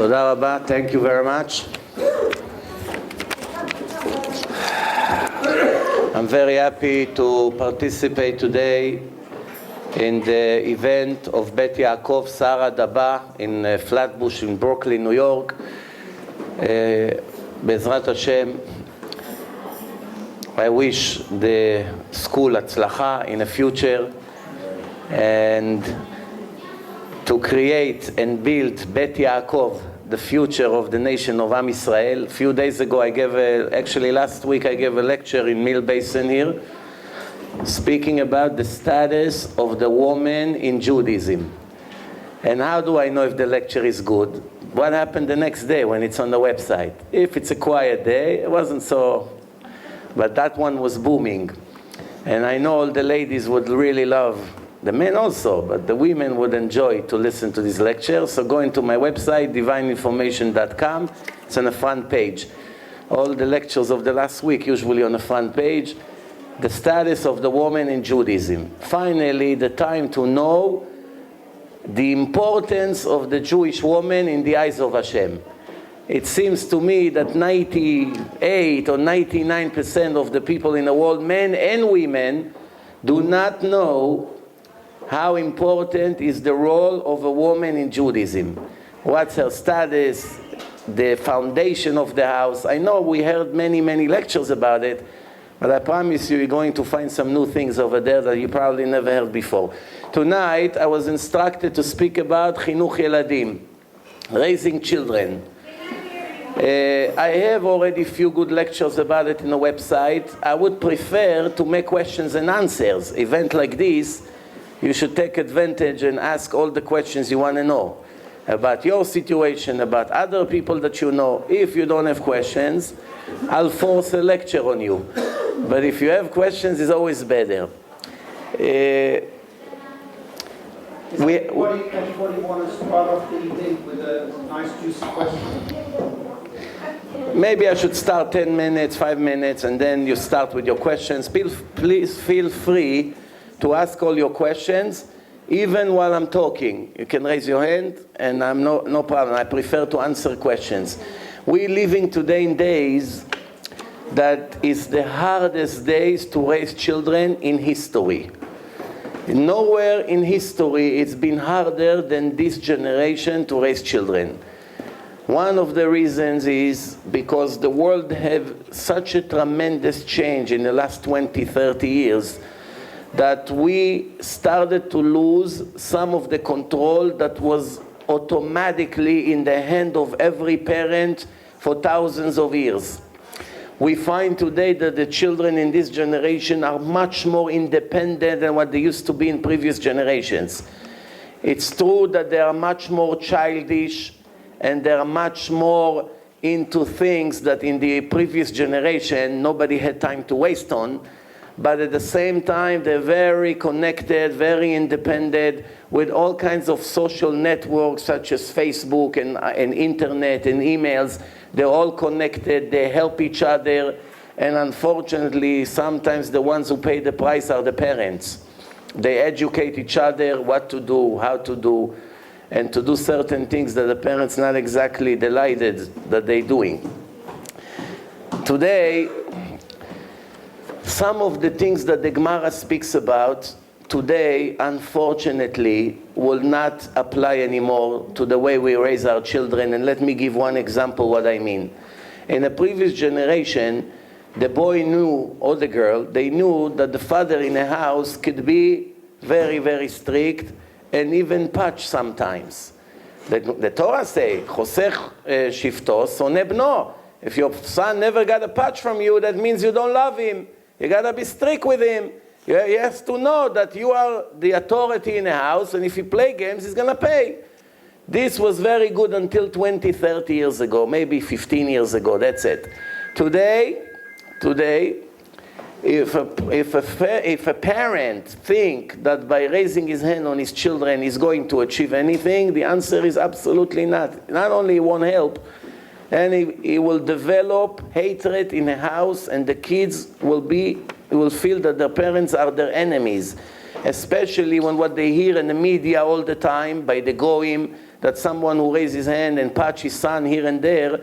Toda Rabba, thank you very much. I'm very happy to participate today in the event of Bet Yaakov Sarah Daba in Flatbush in Brooklyn, New York. Bezrat Hashem, I wish the school Hatzlacha in the future and to create and build Bet Yaakov, the future of the nation of Am Yisrael. A few days ago actually last week I gave a lecture in Mill Basin here, speaking about the status of the woman in Judaism. And how do I know if the lecture is good? What happened the next day when it's on the website? If it's a quiet day, it wasn't so, but that one was booming. And I know all the ladies would really love, the men also, but the women would enjoy to listen to this lecture. So go into my website, divineinformation.com. It's on the front page. All the lectures of the last week, usually on the front page. The status of the woman in Judaism. Finally, the time to know the importance of the Jewish woman in the eyes of Hashem. It seems to me that 98 or 99% of the people in the world, men and women, do not know how important is the role of a woman in Judaism. What's her status, the foundation of the house. I know we heard many lectures about it, but I promise you, you're going to find some new things over there that you probably never heard before. Tonight, I was instructed to speak about Chinuch Yeladim, raising children. I have already a few good lectures about it in the website. I would prefer to make questions and answers. Event like this, you should take advantage and ask all the questions you want to know about your situation, about other people that you know. If you don't have questions, I'll force a lecture on you. But if you have questions, it's always better. Anybody want to start off the evening with a nice juicy question? Maybe I should start 10 minutes, 5 minutes, and then you start with your questions. Please feel free to ask all your questions, even while I'm talking. You can raise your hand, and I'm no problem. I prefer to answer questions. We're living today in days that is the hardest days to raise children in history. Nowhere in history it's been harder than this generation to raise children. One of the reasons is because the world have such a tremendous change in the last 20, 30 years that we started to lose some of the control that was automatically in the hand of every parent for thousands of years. We find today that the children in this generation are much more independent than what they used to be in previous generations. It's true that they are much more childish and they are much more into things that in the previous generation nobody had time to waste on. But at the same time, they're very connected, very independent, with all kinds of social networks such as Facebook and internet and emails. They're all connected, they help each other, and unfortunately, sometimes the ones who pay the price are the parents. They educate each other what to do, how to do, and to do certain things that the parents not exactly delighted that they're doing. Today, some of the things that the Gemara speaks about today, unfortunately, will not apply anymore to the way we raise our children. And let me give one example what I mean. In a previous generation, the boy knew, or the girl, they knew that the father in a house could be very strict and even patch sometimes. The Torah say, Chosech shifto soneh bno. If your son never got a patch from you, that means you don't love him. You got to be strict with him. He has to know that you are the authority in the house, and if he play games, he's going to pay. This was very good until 20, 30 years ago, maybe 15 years ago, that's it. Today, if a parent think that by raising his hand on his children he's going to achieve anything, the answer is absolutely not. Not only it won't help, and he will develop hatred in a house, and the kids will feel that their parents are their enemies, especially when what they hear in the media all the time by the goyim, that someone who raises his hand and touch his son here and there,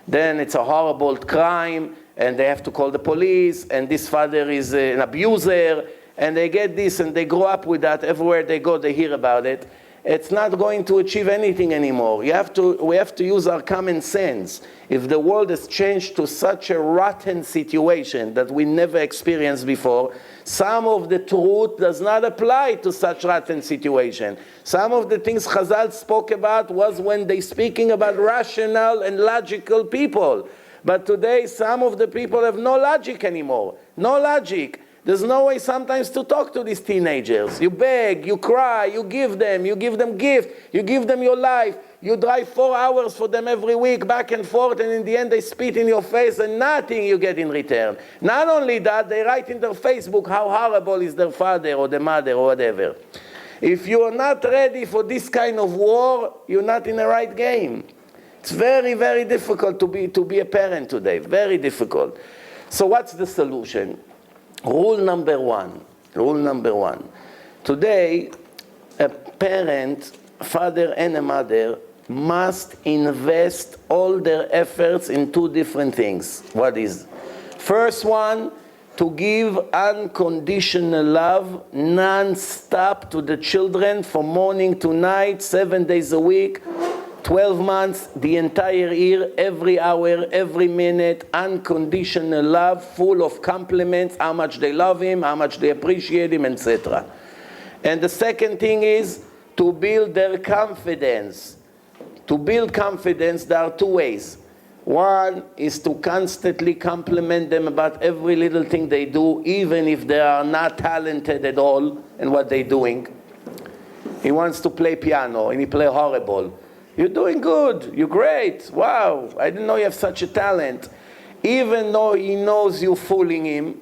then it's a horrible crime, and they have to call the police, and this father is an abuser, and they get this, and they grow up with that. Everywhere they go, they hear about it. It's not going to achieve anything anymore. We have to use our common sense. If the world has changed to such a rotten situation that we never experienced before, some of the truth does not apply to such rotten situation. Some of the things Chazal spoke about was when they speaking about rational and logical people. But today, some of the people have no logic anymore. No logic. There's no way sometimes to talk to these teenagers. You beg, you cry, you give them gift, you give them your life. You drive 4 hours for them every week, back and forth, and in the end they spit in your face and nothing you get in return. Not only that, they write in their Facebook how horrible is their father or the mother or whatever. If you are not ready for this kind of war, you're not in the right game. It's very, very difficult to be a parent today, very difficult. So what's the solution? Rule number one. Today, a parent, father and a mother, must invest all their efforts in 2 different things. What is? First one, to give unconditional love, non-stop to the children from morning to night, 7 days a week, 12 months, the entire year, every hour, every minute, unconditional love, full of compliments, how much they love him, how much they appreciate him, etc. And the second thing is to build their confidence. To build confidence, there are 2 ways. One is to constantly compliment them about every little thing they do, even if they are not talented at all in what they're doing. He wants to play piano and he plays horrible. You're doing good, you're great, wow, I didn't know you have such a talent. Even though he knows you're fooling him,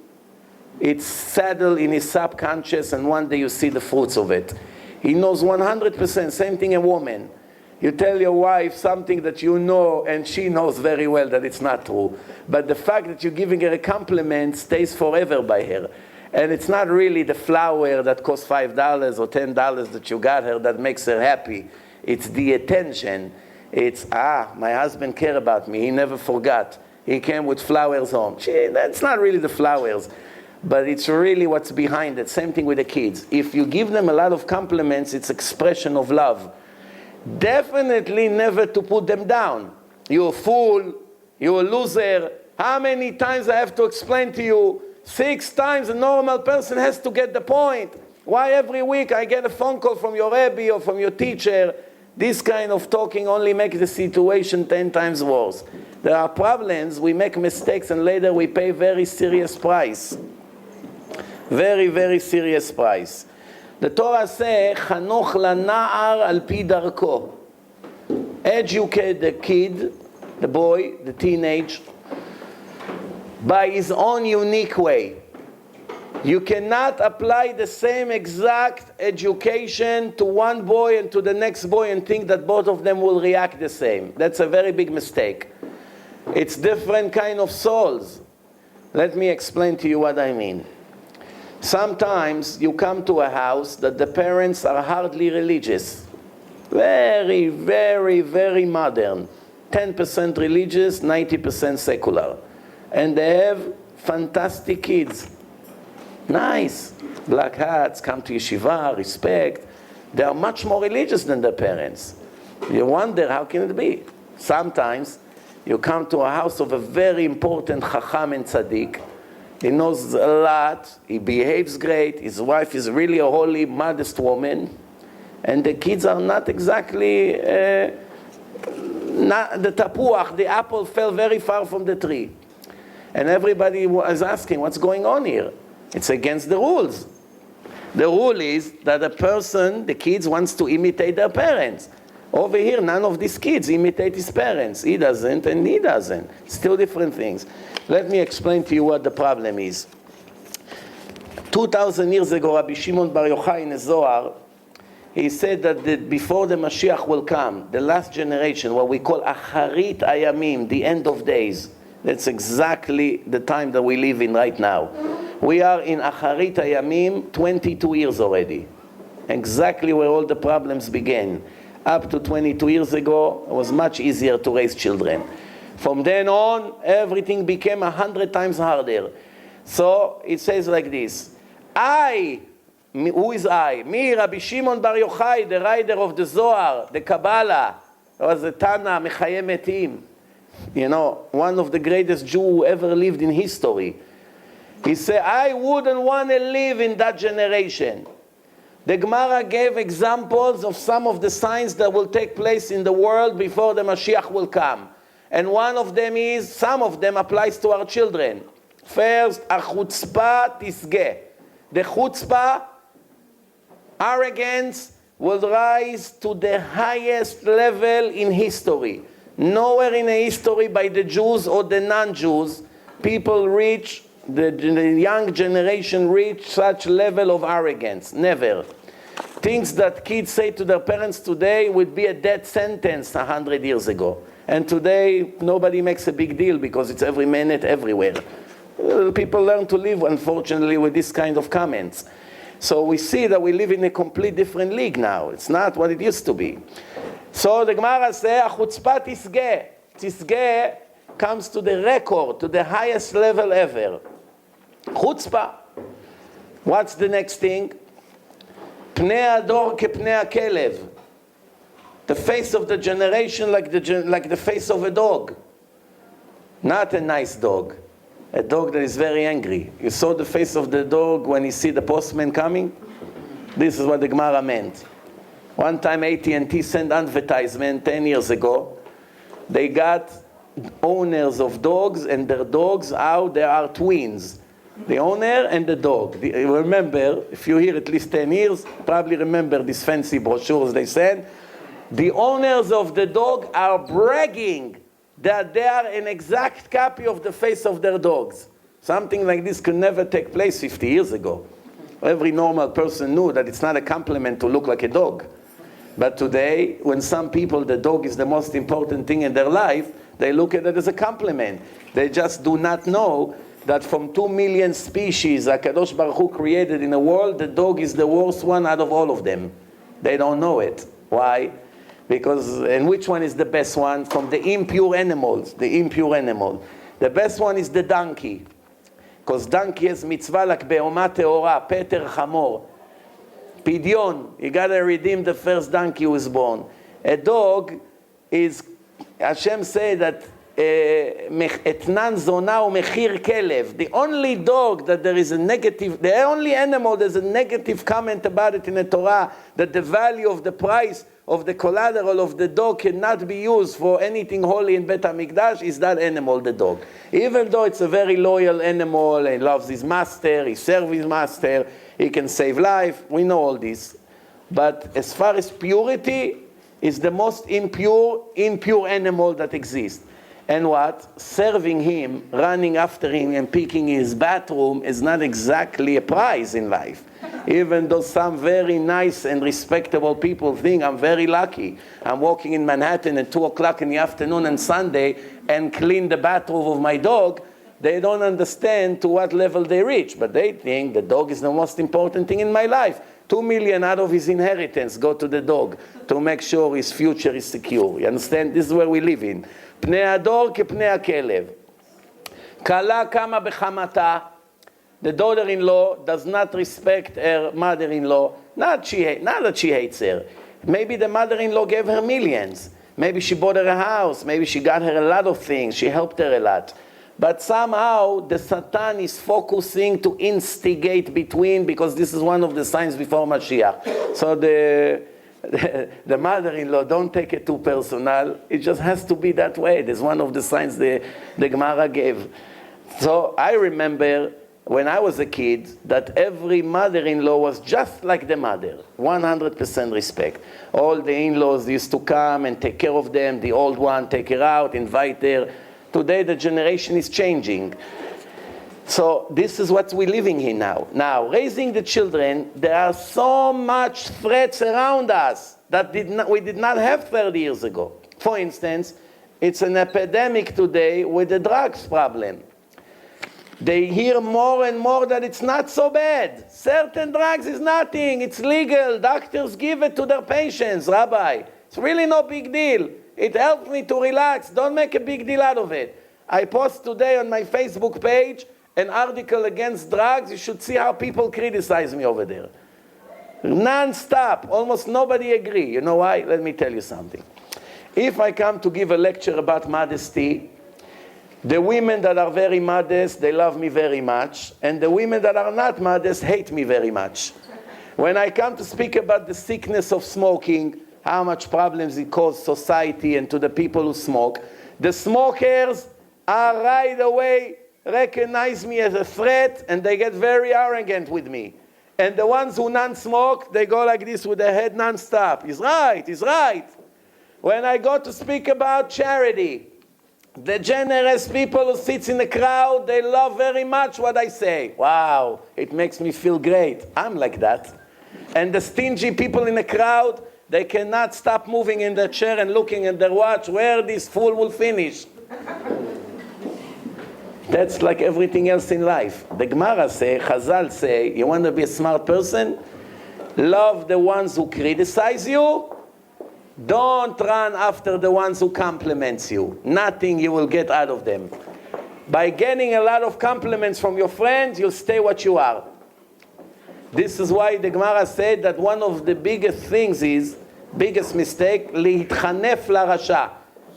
it's settled in his subconscious and one day you see the fruits of it. He knows 100%, same thing a woman. You tell your wife something that you know and she knows very well that it's not true. But the fact that you're giving her a compliment stays forever by her. And it's not really the flower that costs $5 or $10 that you got her that makes her happy. It's the attention. It's, my husband cared about me. He never forgot. He came with flowers home. That's not really the flowers. But it's really what's behind it. Same thing with the kids. If you give them a lot of compliments, it's expression of love. Definitely never to put them down. You're a fool. You're a loser. How many times I have to explain to you? 6 times a normal person has to get the point. Why every week I get a phone call from your Rabbi or from your teacher? This kind of talking only makes the situation 10 times worse. There are problems, we make mistakes, and later we pay very serious price. Very, very serious price. The Torah says, "Chanoch lana'ar al pi darko." Educate the kid, the boy, the teenage, by his own unique way. You cannot apply the same exact education to one boy and to the next boy and think that both of them will react the same. That's a very big mistake. It's different kind of souls. Let me explain to you what I mean. Sometimes you come to a house that the parents are hardly religious. Very, very, very modern. 10% religious, 90% secular. And they have fantastic kids. Nice. Black hats, come to yeshiva, respect. They are much more religious than their parents. You wonder, how can it be? Sometimes you come to a house of a very important chacham and tzaddik. He knows a lot. He behaves great. His wife is really a holy, modest woman. And the kids are not exactly, not the tapuach, the apple fell very far from the tree. And everybody was asking, what's going on here? It's against the rules. The rule is that a person, the kids, wants to imitate their parents. Over here, none of these kids imitate his parents. He doesn't and he doesn't. It's 2 different things. Let me explain to you what the problem is. 2,000 years ago, Rabbi Shimon Bar Yochai in the Zohar, he said that before the Mashiach will come, the last generation, what we call Acharit Ayamim, the end of days. That's exactly the time that we live in right now. We are in Acharit Ayamim 22 years already. Exactly where all the problems began. up to 22 years ago, it was much easier to raise children. From then on, everything became 100 times harder. So it says like this, who is I? Me, Rabbi Shimon Bar Yochai, the writer of the Zohar, the Kabbalah, was a Tana, Mechayeh Metim. You know, one of the greatest Jews who ever lived in history. He said, I wouldn't want to live in that generation. The Gemara gave examples of some of the signs that will take place in the world before the Mashiach will come. And one of them is, some of them applies to our children. First, chutzpah tisgeh. The chutzpah, arrogance, will rise to the highest level in history. Nowhere in the history by the Jews or the non-Jews, people reach, the young generation reach such level of arrogance. Never. Things that kids say to their parents today would be a death sentence 100 years ago. And today, nobody makes a big deal because it's every minute, everywhere. People learn to live, unfortunately, with this kind of comments. So we see that we live in a complete different league now. It's not what it used to be. So the Gemara says, chutzpah tisgeh. Tisgeh comes to the record, to the highest level ever. Chutzpah. What's the next thing? Pnei ador kepnei hakelev. The face of the generation like the face of a dog. Not a nice dog. A dog that is very angry. You saw the face of the dog when he see the postman coming? This is what the Gemara meant. One time AT&T sent advertisement 10 years ago. They got owners of dogs and their dogs out. There are twins. The owner and the dog. Remember, if you're here at least 10 years, probably remember these fancy brochures they sent. The owners of the dog are bragging that they are an exact copy of the face of their dogs. Something like this could never take place 50 years ago. Every normal person knew that it's not a compliment to look like a dog. But today, when some people, the dog is the most important thing in their life, they look at it as a compliment. They just do not know that from 2 million species HaKadosh Baruch Hu created in the world, the dog is the worst one out of all of them. They don't know it. Why? Because, and which one is the best one? From the impure animals, the impure animal. The best one is the donkey. Because donkey has mitzvah like be'oma teora, peter chamor. Pidyon, you got to redeem the first donkey who was born. A dog is, Hashem said that etnan zona u'mechir kelev. The only dog that there is a negative, the only animal there's a negative comment about it in the Torah, that the value of the price of the collateral of the dog cannot be used for anything holy in Bet HaMikdash, is that animal, the dog. Even though it's a very loyal animal, he loves his master, he serves his master, he can save life, we know all this. But as far as purity, is the most impure animal that exists. And what? Serving him, running after him and picking his bathroom is not exactly a prize in life. Even though some very nice and respectable people think I'm very lucky. I'm walking in Manhattan at 2 o'clock in the afternoon on Sunday and clean the bathroom of my dog. They don't understand to what level they reach. But they think the dog is the most important thing in my life. 2 million out of his inheritance go to the dog to make sure his future is secure. You understand? This is where we live in. פני הדור כפני הכלב. כלה קמה בחמתה. The daughter-in-law does not respect her mother-in-law. Not that she hates her. Maybe the mother-in-law gave her millions. Maybe she bought her a house. Maybe she got her a lot of things. She helped her a lot. But somehow the Satan is focusing to instigate between, because this is one of the signs before Mashiach. So the mother-in-law, don't take it too personal. It just has to be that way. There's one of the signs the Gemara gave. So I remember when I was a kid that every mother-in-law was just like the mother. 100% respect. All the in-laws used to come and take care of them. The old one, take her out, invite her. Today the generation is changing. So this is what we're living in now. Now, raising the children, there are so much threats around us that we did not have 30 years ago. For instance, it's an epidemic today with the drugs problem. They hear more and more that it's not so bad. Certain drugs is nothing. It's legal. Doctors give it to their patients. Rabbi, It's really no big deal. It helps me to relax. Don't make a big deal out of it. I post today on my Facebook page an article against drugs. You should see how people criticize me over there. Non-stop. Almost nobody agree. You know why? Let me tell you something. If I come to give a lecture about modesty, the women that are very modest, they love me very much. And the women that are not modest hate me very much. When I come to speak about the sickness of smoking, how much problems it causes society and to the people who smoke, the smokers are right away recognize me as a threat and they get very arrogant with me. And the ones who non-smoke, they go like this with their head non-stop. He's right, he's right. When I go to speak about charity, the generous people who sit in the crowd, they love very much what I say. Wow, it makes me feel great. I'm like that. And the stingy people in the crowd, they cannot stop moving in their chair and looking at their watch where this fool will finish. That's like everything else in life. The Gemara say, Chazal say, you want to be a smart person? Love the ones who criticize you. Don't run after the ones who compliment you. Nothing you will get out of them. By getting a lot of compliments from your friends, you'll stay what you are. This is why the Gemara said that one of the biggest things is, biggest mistake, להתחנף לרשע,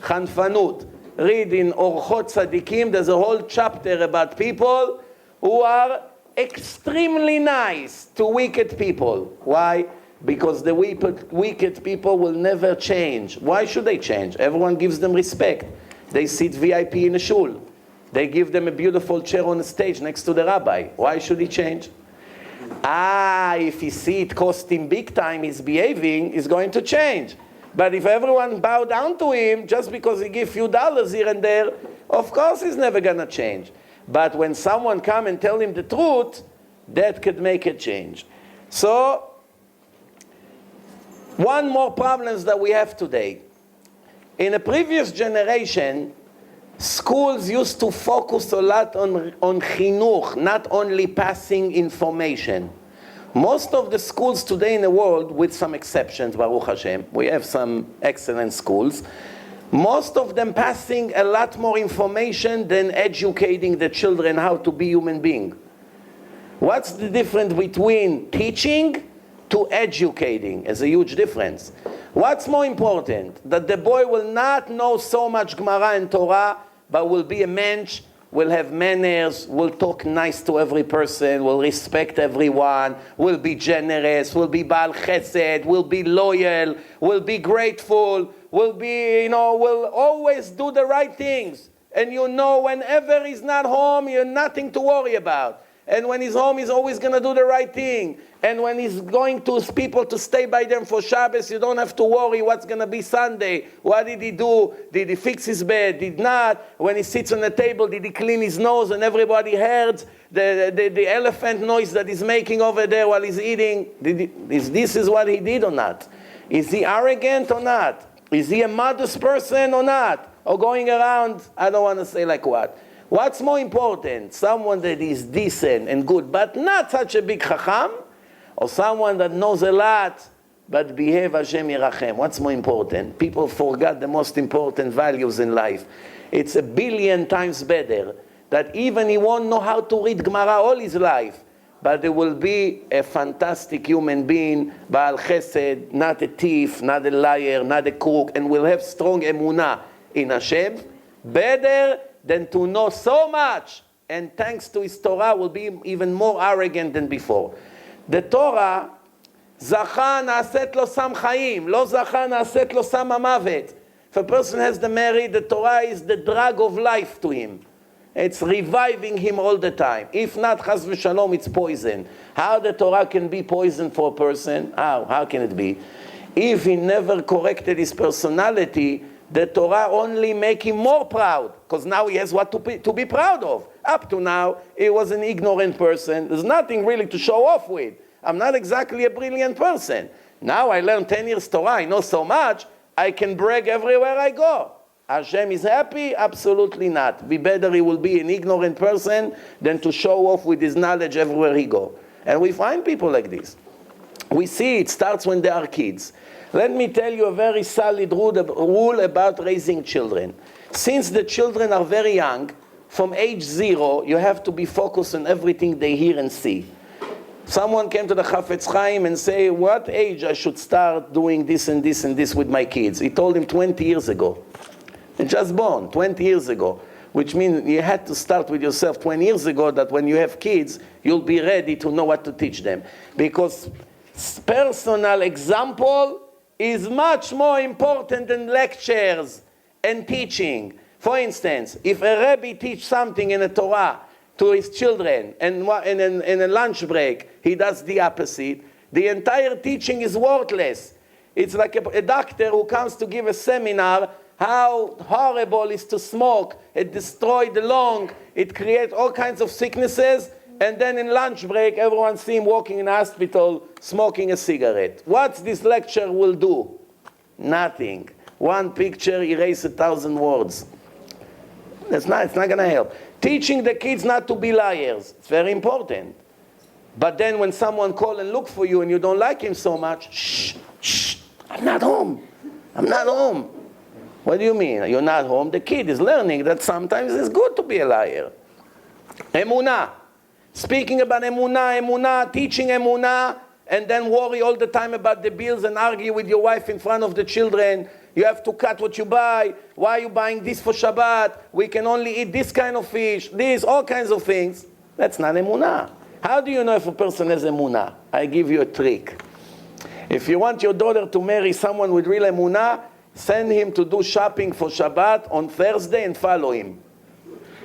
חנפנות. Read in Orchot Tzadikim, there's a whole chapter about people who are extremely nice to wicked people. Why? Because the wicked people will never change. Why should they change? Everyone gives them respect. They sit VIP in a shul. They give them a beautiful chair on the stage next to the rabbi. Why should he change? If he see it cost him big time, he's behaving, he's going to change. But if everyone bow down to him just because he give few dollars here and there, of course he's never going to change. But when someone come and tell him the truth, that could make a change. So, one more problems that we have today. In a previous generation, schools used to focus a lot on chinuch, not only passing information. Most of the schools today in the world, with some exceptions, Baruch Hashem, we have some excellent schools, most of them passing a lot more information than educating the children how to be human being. What's the difference between teaching to educating? Is a huge difference. What's more important? That the boy will not know so much Gemara and Torah, but will be a mensch, will have manners, will talk nice to every person, will respect everyone, will be generous, will be Baal Chesed, will be loyal, will be grateful, will be, will always do the right things. And whenever he's not home, you're nothing to worry about. And when he's home, he's always going to do the right thing. And when he's going to people to stay by them for Shabbos, you don't have to worry what's going to be Sunday. What did he do? Did he fix his bed? Did not? When he sits on the table, did he clean his nose and everybody heard the elephant noise that he's making over there while he's eating? Is this what he did or not? Is he arrogant or not? Is he a modest person or not? Or going around, I don't want to say like what. What's more important? Someone that is decent and good, but not such a big chacham, or someone that knows a lot, but behave Hashem Yerachem? What's more important? People forgot the most important values in life. It's 1 billion times better that even he won't know how to read Gemara all his life, but he will be a fantastic human being, Baal Chesed, not a thief, not a liar, not a crook, and will have strong emunah in Hashem, better than to know so much, and thanks to his Torah will be even more arrogant than before. The Torah, Zacha na'aset lo sam chaim, lo zacha na'aset lo sam hamavet. If a person has the merit, the Torah is the drug of life to him. It's reviving him all the time. If not, chas v'shalom, it's poison. How the Torah can be poison for a person? How can it be? If he never corrected his personality, the Torah only make him more proud, because now he has what to be proud of. Up to now, he was an ignorant person. There's nothing really to show off with. I'm not exactly a brilliant person. Now I learned 10 years Torah, I know so much, I can brag everywhere I go. Hashem is happy? Absolutely not. Be better he will be an ignorant person than to show off with his knowledge everywhere he go. And we find people like this. We see it starts when they are kids. Let me tell you a very solid rule about raising children. Since the children are very young, from age 0, you have to be focused on everything they hear and see. Someone came to the Chafetz Chaim and say, what age I should start doing this and this and this with my kids? He told him 20 years ago. They're just born 20 years ago. Which means you had to start with yourself 20 years ago, that when you have kids, you'll be ready to know what to teach them. Because personal example is much more important than lectures and teaching. For instance, if a Rabbi teaches something in a Torah to his children, and in a lunch break he does the opposite, the entire teaching is worthless. It's like a doctor who comes to give a seminar how horrible is to smoke. It destroys the lung, it creates all kinds of sicknesses, and then in lunch break everyone sees him walking in the hospital smoking a cigarette. What this lecture will do? Nothing. One picture erases 1,000 words. It's not going to help. Teaching the kids not to be liars, it's very important. But then when someone calls and looks for you and you don't like him so much, shh, I'm not home. What do you mean? You're not home? The kid is learning that sometimes it's good to be a liar. Emunah. Speaking about emunah, teaching emunah, and then worry all the time about the bills and argue with your wife in front of the children. You have to cut what you buy. Why are you buying this for Shabbat? We can only eat this kind of fish. All kinds of things. That's not emunah. How do you know if a person has emunah? I give you a trick. If you want your daughter to marry someone with real emunah, send him to do shopping for Shabbat on Thursday and follow him.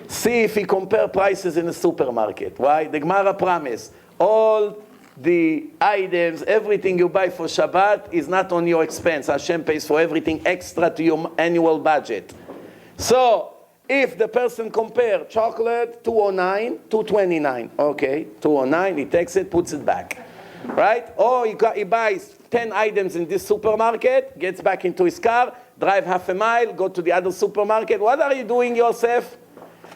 See if he compare prices in a supermarket. Why? The Gemara promise. All the items, everything you buy for Shabbat is not on your expense. Hashem pays for everything extra to your annual budget. So, if the person compare chocolate, $2.09, $2.29. Okay, $2.09, he takes it, puts it back. Right? Or he buys 10 items in this supermarket, gets back into his car, drive half a mile, go to the other supermarket. What are you doing, Yosef?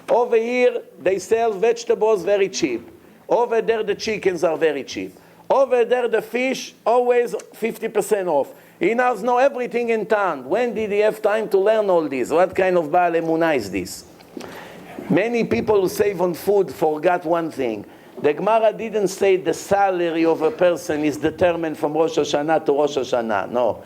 Over here, they sell vegetables very cheap. Over there, the chickens are very cheap. Over there, the fish, always 50% off. He now knows everything in town. When did he have time to learn all this? What kind of Baal Emunah is this? Many people who save on food forgot one thing. The Gemara didn't say the salary of a person is determined from Rosh Hashanah to Rosh Hashanah. No.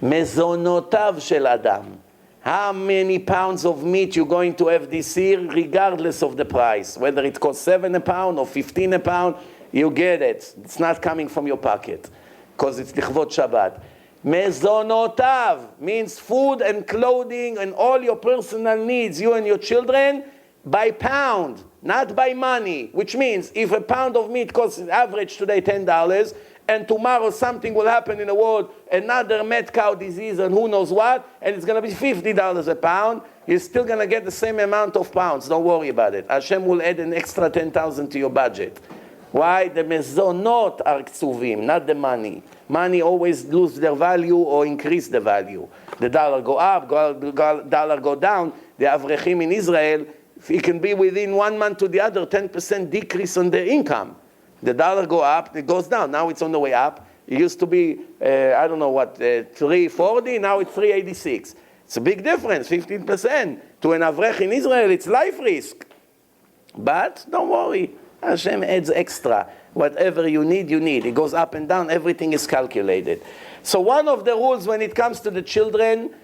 Mezonotav shel Adam. How many pounds of meat you're going to have this year, regardless of the price. Whether it costs 7 a pound or 15 a pound, you get it. It's not coming from your pocket, because it's Lichvot Shabbat. Mezonotav means food and clothing and all your personal needs, you and your children, by pound, not by money. Which means if a pound of meat costs average today $10, and tomorrow something will happen in the world, another mad cow disease and who knows what, and it's going to be $50 a pound, you're still going to get the same amount of pounds. Don't worry about it. Hashem will add an extra 10,000 to your budget. Why? The mezonot are ksuvim, not the money. Money always lose their value or increase the value. The dollar go up, dollar go down. The avrechim in Israel, it can be within 1 month to the other, 10% decrease on their income. The dollar go up, it goes down. Now it's on the way up. It used to be, 340, now it's 386. It's a big difference, 15%. To an avrech in Israel, it's life risk. But don't worry, Hashem adds extra. Whatever you need, you need. It goes up and down, everything is calculated. So one of the rules when it comes to the children,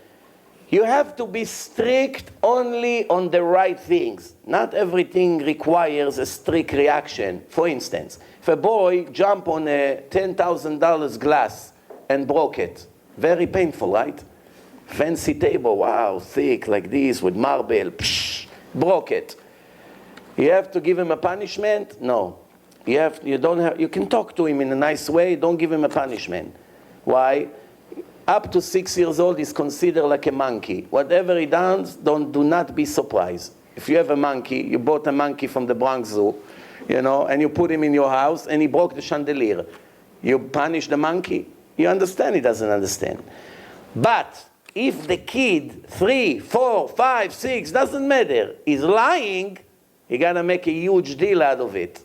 you have to be strict only on the right things. Not everything requires a strict reaction. For instance, if a boy jumped on a $10,000 glass and broke it, very painful, right? Fancy table, wow, thick like this with marble, broke it. You have to give him a punishment? No. You can talk to him in a nice way, don't give him a punishment. Why? Up to 6 years old is considered like a monkey. Whatever he does, do not be surprised. If you have a monkey, you bought a monkey from the Bronx Zoo, and you put him in your house and he broke the chandelier. You punish the monkey? You understand he doesn't understand. But if the kid, 3, 4, 5, 6, doesn't matter, is lying, you got to make a huge deal out of it.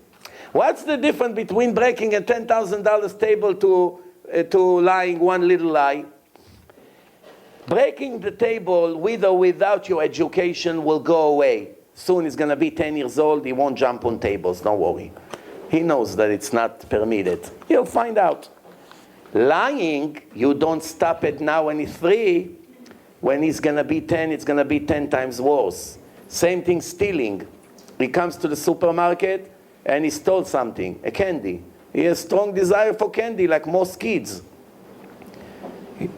What's the difference between breaking a $10,000 table to lying one little lie? Breaking the table with or without your education will go away. Soon he's going to be 10 years old. He won't jump on tables. Don't worry. He knows that it's not permitted. He'll find out. Lying, you don't stop it now when he's 3. When he's going to be 10, it's going to be 10 times worse. Same thing stealing. He comes to the supermarket and he stole something, a candy. He has strong desire for candy like most kids.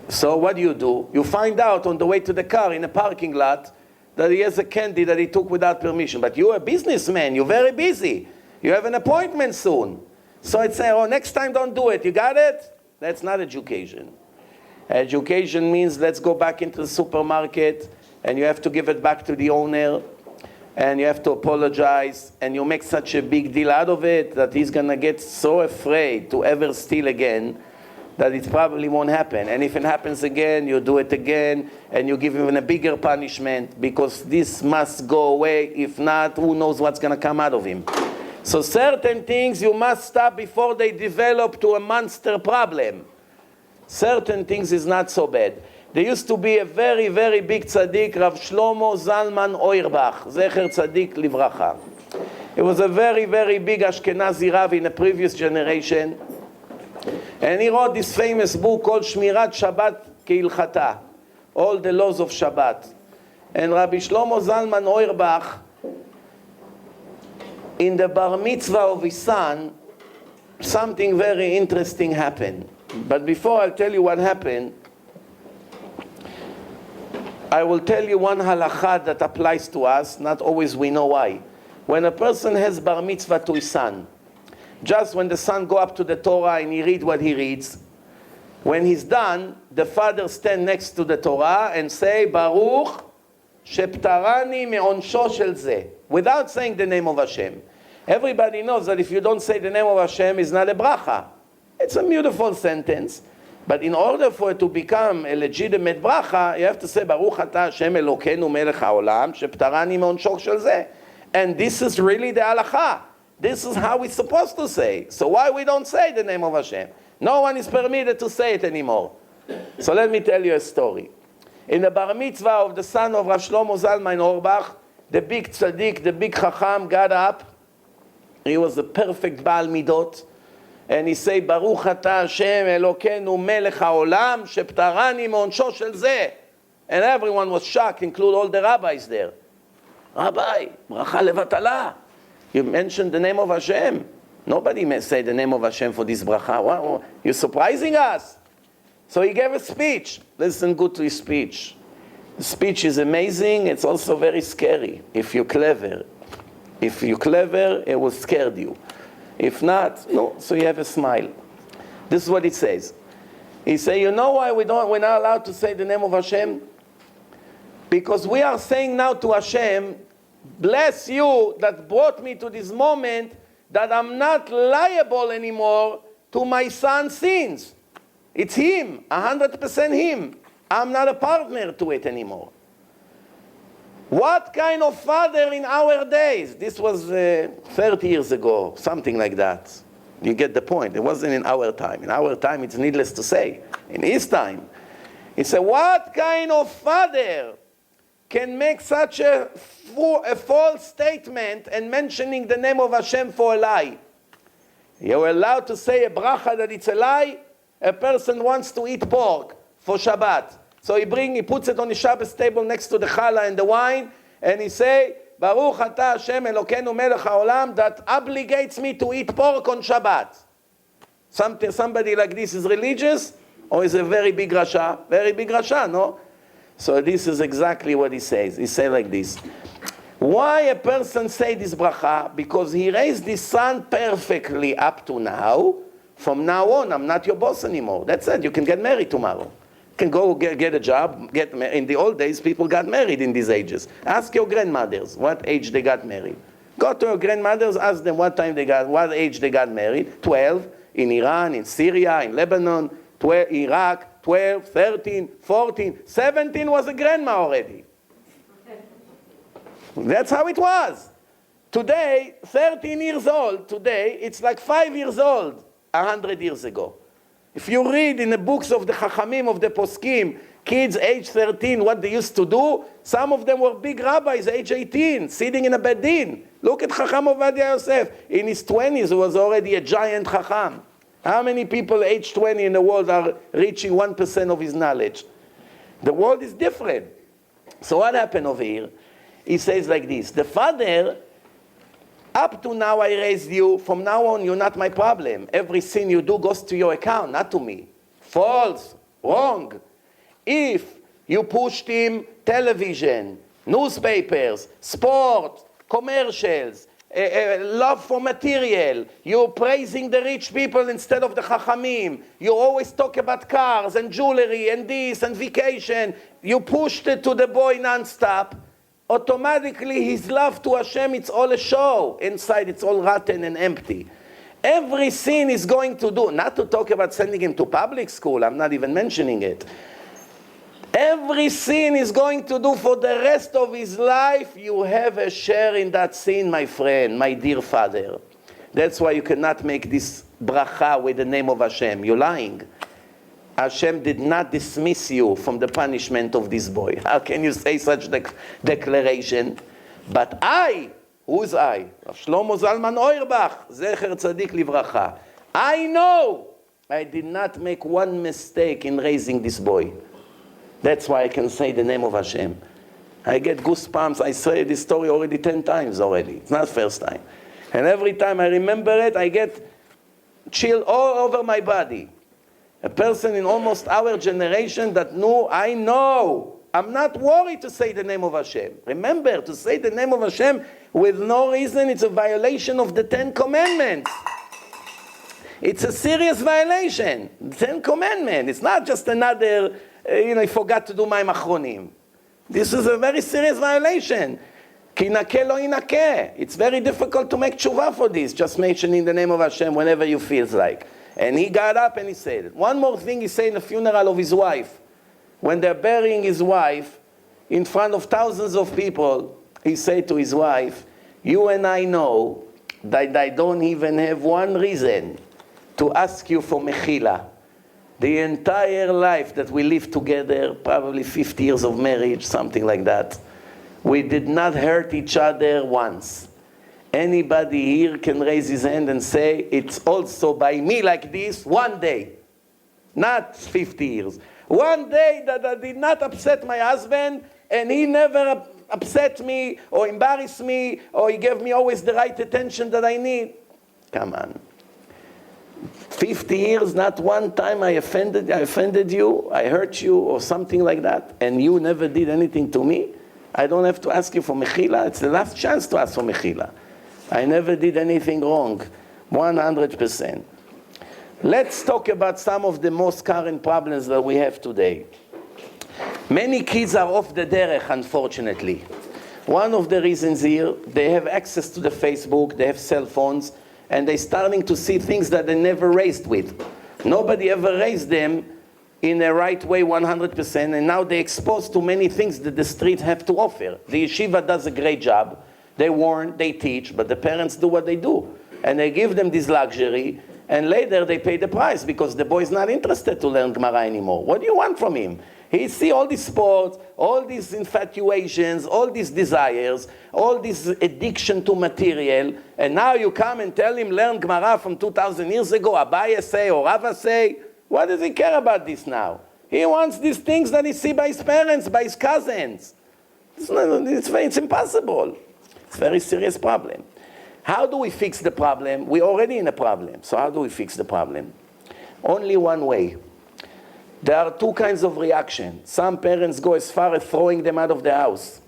So what do? You find out on the way to the car in a parking lot that he has a candy that he took without permission. But you're a businessman, you're very busy. You have an appointment soon. So I'd say, oh, next time don't do it. You got it? That's not education. Education means let's go back into the supermarket and you have to give it back to the owner and you have to apologize and you make such a big deal out of it that he's going to get so afraid to ever steal again that it probably won't happen. And if it happens again, you do it again and you give him a bigger punishment because this must go away. If not, who knows what's going to come out of him. So certain things you must stop before they develop to a monster problem. Certain things is not so bad. There used to be a very, very big tzaddik, Rav Shlomo Zalman Auerbach, Zecher Tzaddik Livracha. He was a very, very big Ashkenazi Rav in the previous generation. And he wrote this famous book called Shmirat Shabbat Keilchata, all the laws of Shabbat. And Rabbi Shlomo Zalman Auerbach, in the bar mitzvah of his son, something very interesting happened. But before I tell you what happened, I will tell you one halakha that applies to us. Not always we know why. When a person has bar mitzvah to his son, just when the son go up to the Torah and he read what he reads, when he's done, the father stand next to the Torah and say, Baruch sheptarani me'onsho shel zeh, without saying the name of Hashem. Everybody knows that if you don't say the name of Hashem, it's not a bracha. It's a beautiful sentence. But in order for it to become a legitimate bracha, you have to say, Baruch atah Hashem Elokeinu melech haolam, sheptarani me'onsho shel zeh. And this is really the halakha. This is how we're supposed to say. So why we don't say the name of Hashem? No one is permitted to say it anymore. So let me tell you a story. In the bar mitzvah of the son of Rav Shlomo Zalman Auerbach, the big tzaddik, the big chacham got up. He was a perfect Baal Midot. And he said, Baruch atah Hashem Elokeinu melech haolam, sheptarani me'onsho shel zeh. And everyone was shocked, include all the rabbis there. Rabbi, bracha levatala. You mentioned the name of Hashem. Nobody may say the name of Hashem for this bracha. Wow, you're surprising us. So he gave a speech. Listen good to his speech. The speech is amazing. It's also very scary if you're clever. If you're clever, it will scare you. If not, no. So you have a smile. This is what it says. He says, you know why we're not allowed to say the name of Hashem? Because we are saying now to Hashem, bless you that brought me to this moment that I'm not liable anymore to my son's sins. It's him, 100% him. I'm not a partner to it anymore. What kind of father in our days? This was 30 years ago, something like that. You get the point. It wasn't in our time. In our time, it's needless to say. In his time, he said, what kind of father can make such a false statement and mentioning the name of Hashem for a lie? You're allowed to say a bracha that it's a lie. A person wants to eat pork for Shabbat. So he puts it on the Shabbos table next to the challah and the wine, and he say, Baruch atah Hashem Elokeinu melech haolam, that obligates me to eat pork on Shabbat. Somebody like this is religious, or is a very big rasha? Very big rasha, no? So this is exactly what he says. He says like this. Why a person say this bracha? Because he raised his son perfectly up to now. From now on, I'm not your boss anymore. That's it. You can get married tomorrow. You can go get a job. In the old days, people got married in these ages. Ask your grandmothers what age they got married. Go to your grandmothers, ask them what age they got married. 12 in Iran, in Syria, in Lebanon, 12, Iraq, 12, 13, 14, 17 was a grandma already. That's how it was. Today, 13 years old, today, it's like 5 years old 100 years ago. If you read in the books of the Chachamim, of the Poskim, kids age 13, what they used to do, some of them were big rabbis, age 18, sitting in a bed din. Look at Chacham Ovadia Yosef. In his 20s, he was already a giant Chacham. How many people age 20 in the world are reaching 1% of his knowledge? The world is different. So what happened over here? He says like this, the father, up to now I raised you, from now on you're not my problem. Every sin you do goes to your account, not to me. False, wrong. If you pushed him television, newspapers, sport, commercials, love for material, you're praising the rich people instead of the chachamim, you always talk about cars and jewelry and this and vacation, you pushed it to the boy non-stop, automatically his love to Hashem, it's all a show. Inside it's all rotten and empty. Every sin is going to do, not to talk about sending him to public school, I'm not even mentioning it. Every sin is going to do for the rest of his life, you have a share in that sin, my friend, my dear father. That's why you cannot make this bracha with the name of Hashem. You're lying. Hashem did not dismiss you from the punishment of this boy. How can you say such declaration? But I, who's I? Shlomo Zalman Auerbach, Zecher Tzadik Livracha. I know I did not make one mistake in raising this boy. That's why I can say the name of Hashem. I get goosebumps. I say this story already 10 times already. It's not the first time. And every time I remember it, I get chill all over my body. A person in almost our generation that knew, I know. I'm not worried to say the name of Hashem. Remember, to say the name of Hashem with no reason, it's a violation of the 10 Commandments. It's a serious violation. 10 Commandments. It's not just another, I forgot to do my machronim. This is a very serious violation. Ki nakeh lo yinakeh. It's very difficult to make tshuva for this, just mentioning the name of Hashem whenever you feel like. And he got up and he said it. One more thing he said in the funeral of his wife. When they're burying his wife, in front of thousands of people, he said to his wife, you and I know that I don't even have one reason to ask you for mechila. The entire life that we lived together, probably 50 years of marriage, something like that, we did not hurt each other once. Anybody here can raise his hand and say, it's also by me like this, one day. Not 50 years. One day that I did not upset my husband, and he never upset me, or embarrassed me, or he gave me always the right attention that I need. Come on. 50 years, not one time I offended you, I hurt you, or something like that, and you never did anything to me? I don't have to ask you for mechila? It's the last chance to ask for mechila. I never did anything wrong, 100%. Let's talk about some of the most current problems that we have today. Many kids are off the derech, unfortunately. One of the reasons here, they have access to the Facebook, they have cell phones, and they're starting to see things that they never raised with. Nobody ever raised them in the right way 100%, and now they're exposed to many things that the street have to offer. The yeshiva does a great job. They warn, they teach, but the parents do what they do. And they give them this luxury, and later they pay the price because the boy is not interested to learn Gemara anymore. What do you want from him? He see all these sports, all these infatuations, all these desires, all this addiction to material, and now you come and tell him learn Gemara from 2,000 years ago, Abaye say or Rava say. What does he care about this now? He wants these things that he see by his parents, by his cousins. It's impossible. It's a very serious problem. How do we fix the problem? We're already in a problem. So how do we fix the problem? Only one way. There are two kinds of reaction. Some parents go as far as throwing them out of the house.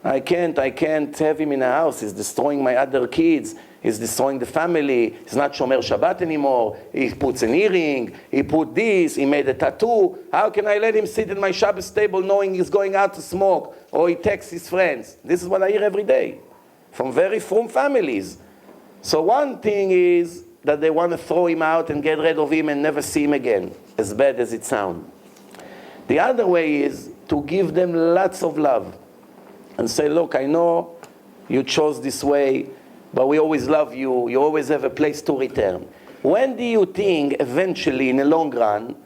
I can't have him in the house. He's destroying my other kids. He's destroying the family. He's not Shomer Shabbat anymore. He puts an earring. He put this. He made a tattoo. How can I let him sit in my Shabbos table knowing he's going out to smoke? Or he texts his friends. This is what I hear every day from very frum families. So one thing is that they want to throw him out and get rid of him and never see him again, as bad as it sounds. The other way is to give them lots of love and say, look, I know you chose this way, but we always love you. You always have a place to return. When do you think, eventually, in the long run,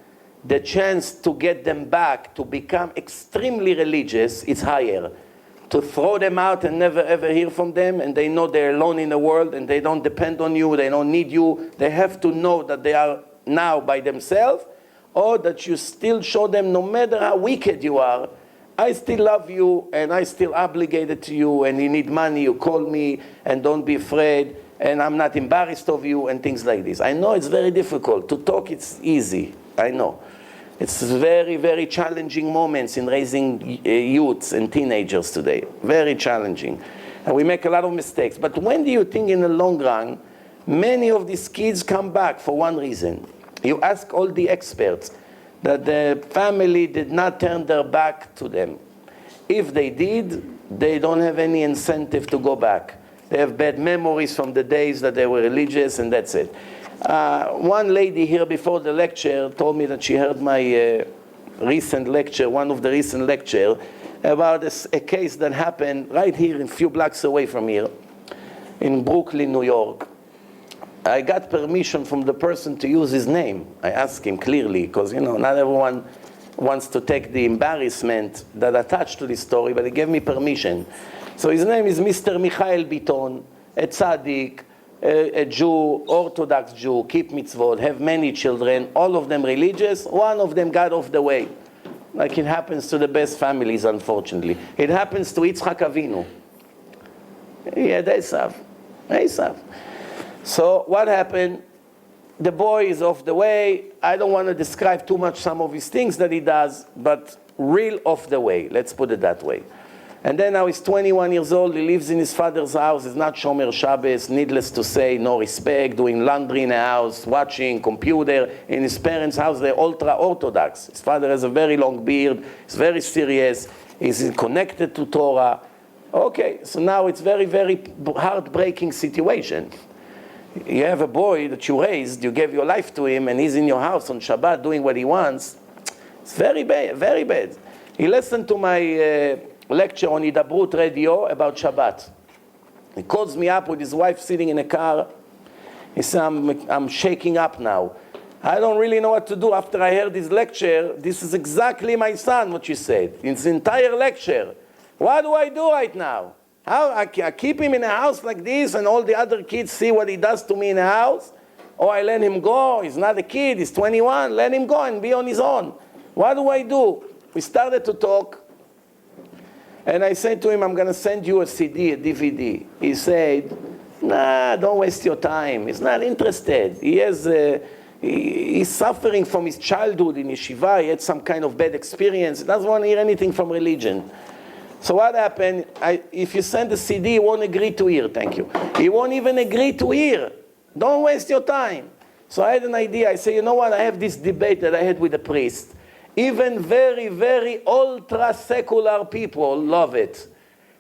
the chance to get them back to become extremely religious is higher? To throw them out and never ever hear from them, and they know they're alone in the world, and they don't depend on you, they don't need you. They have to know that they are now by themselves, or that you still show them, no matter how wicked you are, I still love you, and I still obligated to you, and you need money, you call me, and don't be afraid, and I'm not embarrassed of you, and things like this. I know it's very difficult. To talk, it's easy. I know. It's very, very challenging moments in raising youths and teenagers today. Very challenging. And we make a lot of mistakes. But when do you think in the long run, many of these kids come back for one reason? You ask all the experts that the family did not turn their back to them. If they did, they don't have any incentive to go back. They have bad memories from the days that they were religious, and that's it. One lady here before the lecture told me that she heard my recent lecture, one of the recent lecture, about a case that happened right here, a few blocks away from here, in Brooklyn, New York. I got permission from the person to use his name. I asked him clearly, because not everyone wants to take the embarrassment that attached to this story, but he gave me permission. So his name is Mr. Michael Biton, a tzaddik, a Jew, Orthodox Jew, keep mitzvot, have many children, all of them religious. One of them got off the way. Like it happens to the best families, unfortunately. It happens to Yitzchak Avinu. Yeah, Esav. So what happened? The boy is off the way. I don't want to describe too much some of his things that he does, but real off the way. Let's put it that way. And then now he's 21 years old, he lives in his father's house, he's not Shomer Shabbos, needless to say, no respect, doing laundry in the house, watching computer. In his parents' house, they're ultra-Orthodox. His father has a very long beard, he's very serious, he's connected to Torah. Okay, so now it's very, very heartbreaking situation. You have a boy that you raised, you gave your life to him, and he's in your house on Shabbat doing what he wants. It's very bad, very bad. He listened to my lecture on Hidabrut radio about Shabbat. He calls me up with his wife sitting in a car. He said, I'm shaking up now. I don't really know what to do after I heard this lecture. This is exactly my son, what you said. It's the entire lecture. What do I do right now? How I keep him in a house like this and all the other kids see what he does to me in the house? Or I let him go? He's not a kid, he's 21. Let him go and be on his own. What do I do? We started to talk. And I said to him, I'm going to send you a CD, a DVD. He said, nah, don't waste your time. He's not interested. He's suffering from his childhood in yeshiva. He had some kind of bad experience. He doesn't want to hear anything from religion. So what happened? If you send a CD, he won't agree to hear. Thank you. He won't even agree to hear. Don't waste your time. So I had an idea. I said, you know what? I have this debate that I had with a priest. Even very, very ultra-secular people love it.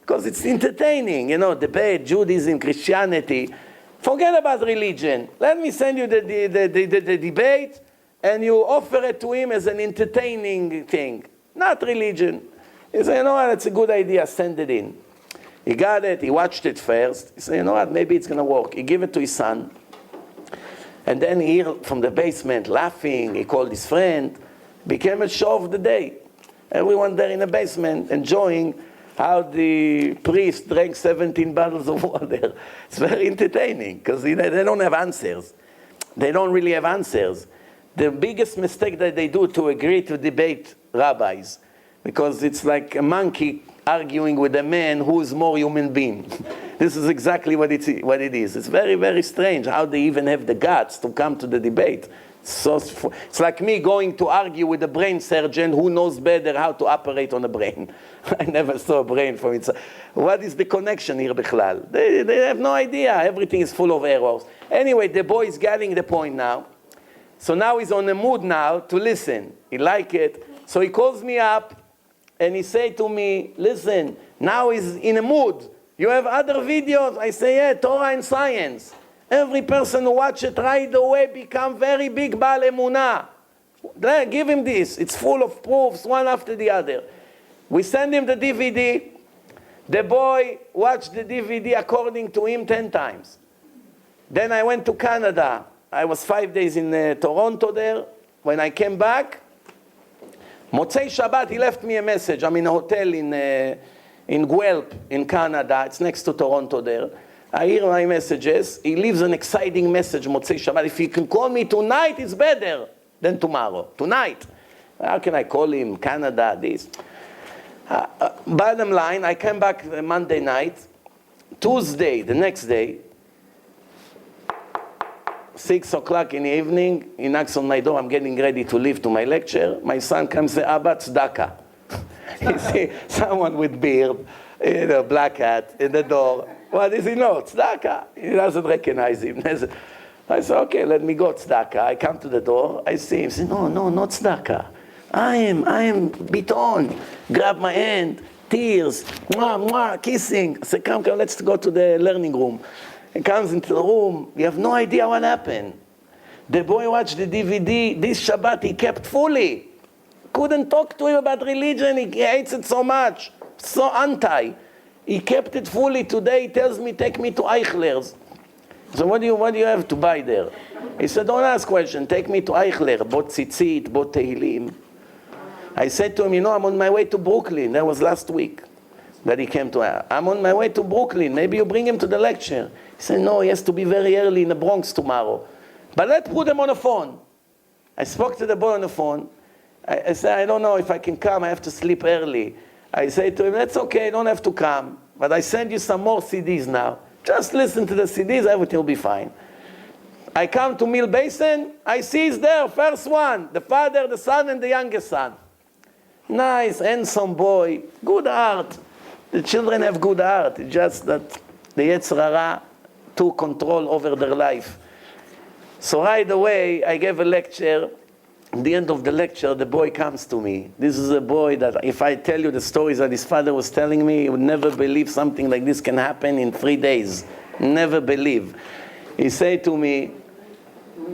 Because it's entertaining, debate, Judaism, Christianity. Forget about religion. Let me send you the debate, and you offer it to him as an entertaining thing. Not religion. He said, you know what, it's a good idea, send it in. He got it, he watched it first. He said, you know what, maybe it's going to work. He gave it to his son. And then he heard from the basement laughing, he called his friend. Became a show of the day. Everyone there in the basement enjoying how the priest drank 17 bottles of water. It's very entertaining because they don't have answers. They don't really have answers. The biggest mistake that they do to agree to debate rabbis, because it's like a monkey arguing with a man who is more human being. This is exactly what it is. It's very, very strange how they even have the guts to come to the debate. So it's like me going to argue with a brain surgeon who knows better how to operate on a brain. I never saw a brain from inside. What is the connection here, Bichlal? They have no idea. Everything is full of errors. Anyway, the boy is getting the point now. So now he's on the mood now to listen. He like it. So he calls me up and he say to me, listen, now he's in a mood. You have other videos? I say, yeah, Torah and science. Every person who watch it right away become very big Baal Emunah. Give him this. It's full of proofs, one after the other. We send him the DVD. The boy watched the DVD according to him 10 times. Then I went to Canada. I was 5 days in Toronto there. When I came back, Motzei Shabbat, he left me a message. I'm in a hotel in Guelph in Canada. It's next to Toronto there. I hear my messages. He leaves an exciting message, Motzei Shabbat. If you can call me tonight, it's better than tomorrow. Tonight. How can I call him? Canada, this. Bottom line, I came back Monday night. Tuesday, the next day, 6 o'clock in the evening, he knocks on my door. I'm getting ready to leave to my lecture. My son comes and says, Abba, tzedakah. You see, someone with beard, black hat, in the door. What does he know? Tzedakah. He doesn't recognize him. I said, okay, let me go, tzedakah. I come to the door. I see him. He said, no, not tzedakah. I am Biton. Grab my hand, tears, kissing. I said, come, let's go to the learning room. He comes into the room. You have no idea what happened. The boy watched the DVD. This Shabbat he kept fully. Couldn't talk to him about religion. He hates it so much. So anti. He kept it fully. Today he tells me, take me to Eichler's. So what do you have to buy there? He said, don't ask questions. Take me to Eichler. Bought tzitzit, bought tehillim. I said to him, I'm on my way to Brooklyn. That was last week that he came to. I'm on my way to Brooklyn. Maybe you bring him to the lecture. He said, no, he has to be very early in the Bronx tomorrow. But let's put him on the phone. I spoke to the boy on the phone. I said, I don't know if I can come. I have to sleep early. I said to him, that's okay. You don't have to come. But I send you some more CDs now. Just listen to the CDs. Everything will be fine. I come to Mill Basin. I see he's there. First one. The father, the son, and the youngest son. Nice, handsome boy. Good heart. The children have good heart. It's just that the Yetzer Hara took control over their life. So right away, I gave a lecture. At the end of the lecture, the boy comes to me. This is a boy that if I tell you the stories that his father was telling me, you would never believe something like this can happen in 3 days. Never believe. He said to me,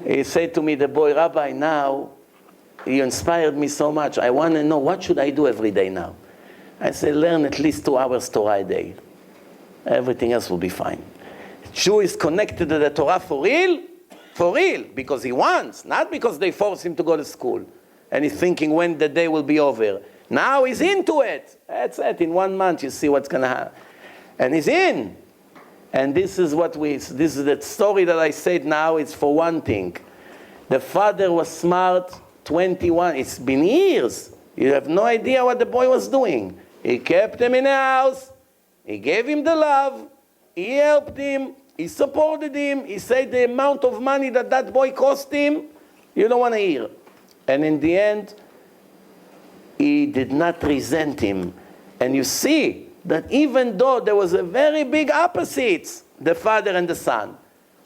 the boy, Rabbi, now, you inspired me so much. I want to know, what should I do every day now? I said, learn at least 2 hours Torah a day. Everything else will be fine. Jew is connected to the Torah for real, because he wants, not because they force him to go to school. And he's thinking when the day will be over. Now he's into it. That's it. In 1 month you see what's going to happen. And he's in. And this is the story that I said now. It's for one thing. The father was smart, 21. It's been years. You have no idea what the boy was doing. He kept him in the house. He gave him the love. He helped him. He supported him. He said the amount of money that boy cost him, you don't want to hear. And in the end, he did not resent him. And you see that even though there was a very big opposites, the father and the son,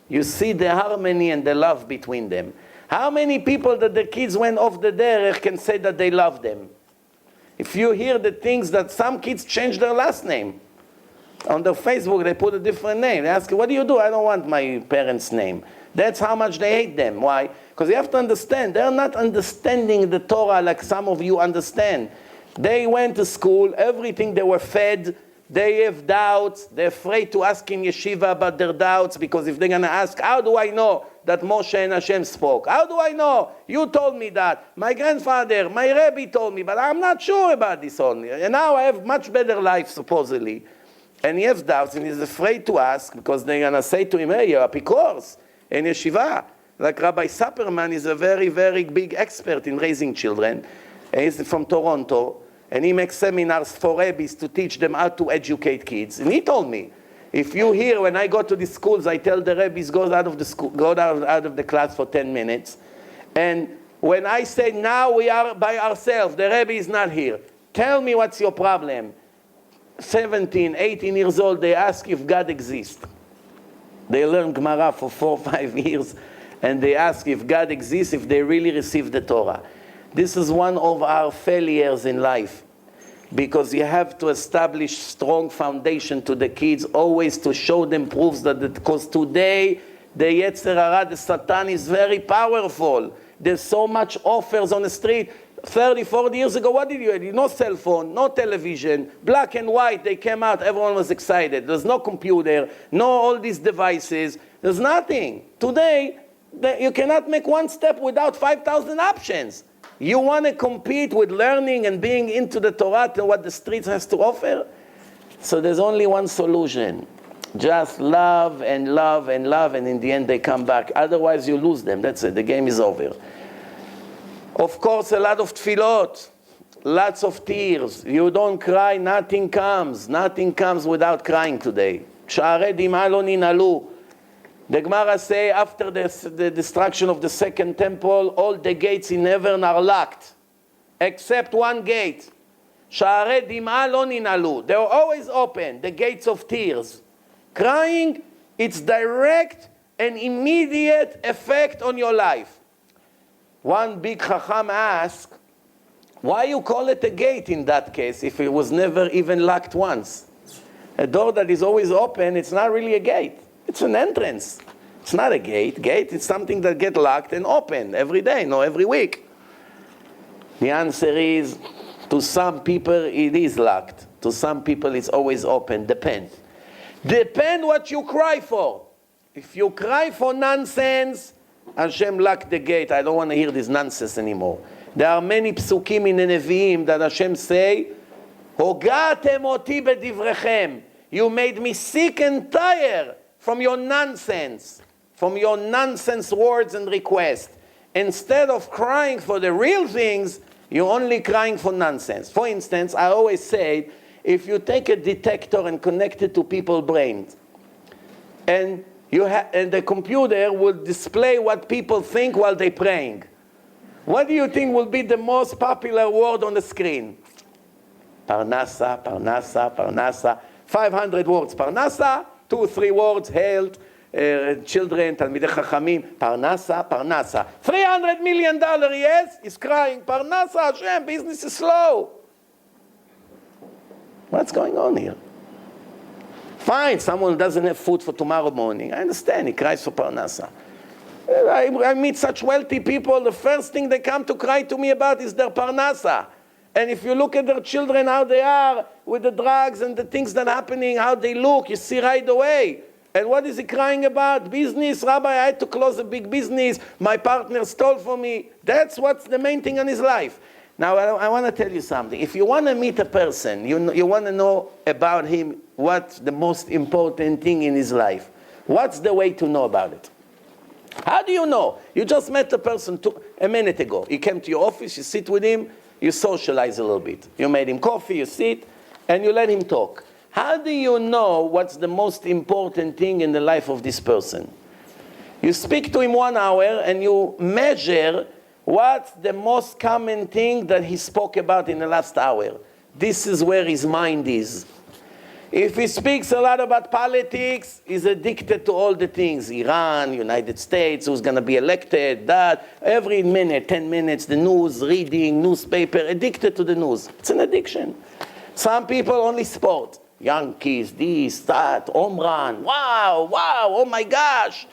you see the harmony and the love between them. How many people that the kids went off the derech can say that they love them? If you hear the things that some kids change their last name. On their Facebook, they put a different name. They ask you, what do you do? I don't want my parents' name. That's how much they hate them. Why? Because you have to understand, they're not understanding the Torah like some of you understand. They went to school, everything they were fed, they have doubts, they're afraid to ask in yeshiva about their doubts, because if they're going to ask, how do I know that Moshe and Hashem spoke? How do I know? You told me that. My grandfather, my Rabbi told me, but I'm not sure about this only. And now I have much better life, supposedly. And he has doubts, and he's afraid to ask, because they're going to say to him, hey, you're a pikors in yeshiva. Like Rabbi Sapperman is a very, very big expert in raising children. And he's from Toronto. And he makes seminars for rabbis to teach them how to educate kids. And he told me, if you hear when I go to the schools, I tell the rabbis, go out of the school, go out of the class for 10 minutes. And when I say now we are by ourselves, the rabbi is not here. Tell me what's your problem. 17, 18 years old, they ask if God exists. They learn Gemara for 4 or 5 years, and they ask if God exists, if they really receive the Torah. This is one of our failures in life, because you have to establish strong foundation to the kids, always to show them proofs that, because today, the Yetzer Hara, the Satan is very powerful. There's so much offers on the street. 30, 40 years ago, what did you have? No cell phone, no television, black and white, they came out, everyone was excited. There's no computer, no all these devices, there's nothing. Today, you cannot make one step without 5,000 options. You want to compete with learning and being into the Torah and what the streets has to offer? So there's only one solution. Just love and love and love, and in the end they come back. Otherwise you lose them, that's it, the game is over. Of course, a lot of tefillot, lots of tears. You don't cry, nothing comes. Nothing comes without crying today. Sha'arei dim'a lo ninalu. The Gemara say after the destruction of the second temple, all the gates in heaven are locked, except one gate. Sha'arei dim'a lo ninalu. They're always open, the gates of tears. Crying, it's direct and immediate effect on your life. One big Chacham asked, why you call it a gate in that case if it was never even locked once? A door that is always open, it's not really a gate. It's an entrance. It's not a gate. Gate is something that gets locked and open every day, no every week. The answer is, to some people it is locked. To some people it's always open. Depends. Depend what you cry for. If you cry for nonsense, Hashem locked the gate. I don't want to hear this nonsense anymore. There are many psukim in the Nevi'im that Hashem say, Hogatem oti bedivrechem. You made me sick and tired from your nonsense words and requests. Instead of crying for the real things, you're only crying for nonsense. For instance, I always say, if you take a detector and connect it to people's brains, and the computer will display what people think while they're praying, what do you think will be the most popular word on the screen? Parnasa, parnasa, parnasa. 500 words parnasa, 2-3 words health, children, Talmidei Chachamim, parnasa, parnasa. $300 million, yes, is crying, parnasa, Hashem, business is slow. What's going on here? Fine, someone doesn't have food for tomorrow morning. I understand, he cries for parnasa. I meet such wealthy people, the first thing they come to cry to me about is their parnasa. And if you look at their children, how they are with the drugs and the things that are happening, how they look, you see right away. And what is he crying about? Business, Rabbi, I had to close a big business, my partner stole from me. That's what's the main thing in his life. Now, I want to tell you something. If you want to meet a person, you want to know about him, what's the most important thing in his life. What's the way to know about it? How do you know? You just met a person a minute ago. He came to your office, you sit with him, you socialize a little bit. You made him coffee, you sit, and you let him talk. How do you know what's the most important thing in the life of this person? You speak to him 1 hour and you measure what's the most common thing that he spoke about in the last hour. This is where his mind is. If he speaks a lot about politics, he's addicted to all the things. Iran, United States, who's going to be elected, that. Every minute, 10 minutes, the news, reading, newspaper, addicted to the news. It's an addiction. Some people only sport. Yankees, this, that, home run. Wow, oh my gosh.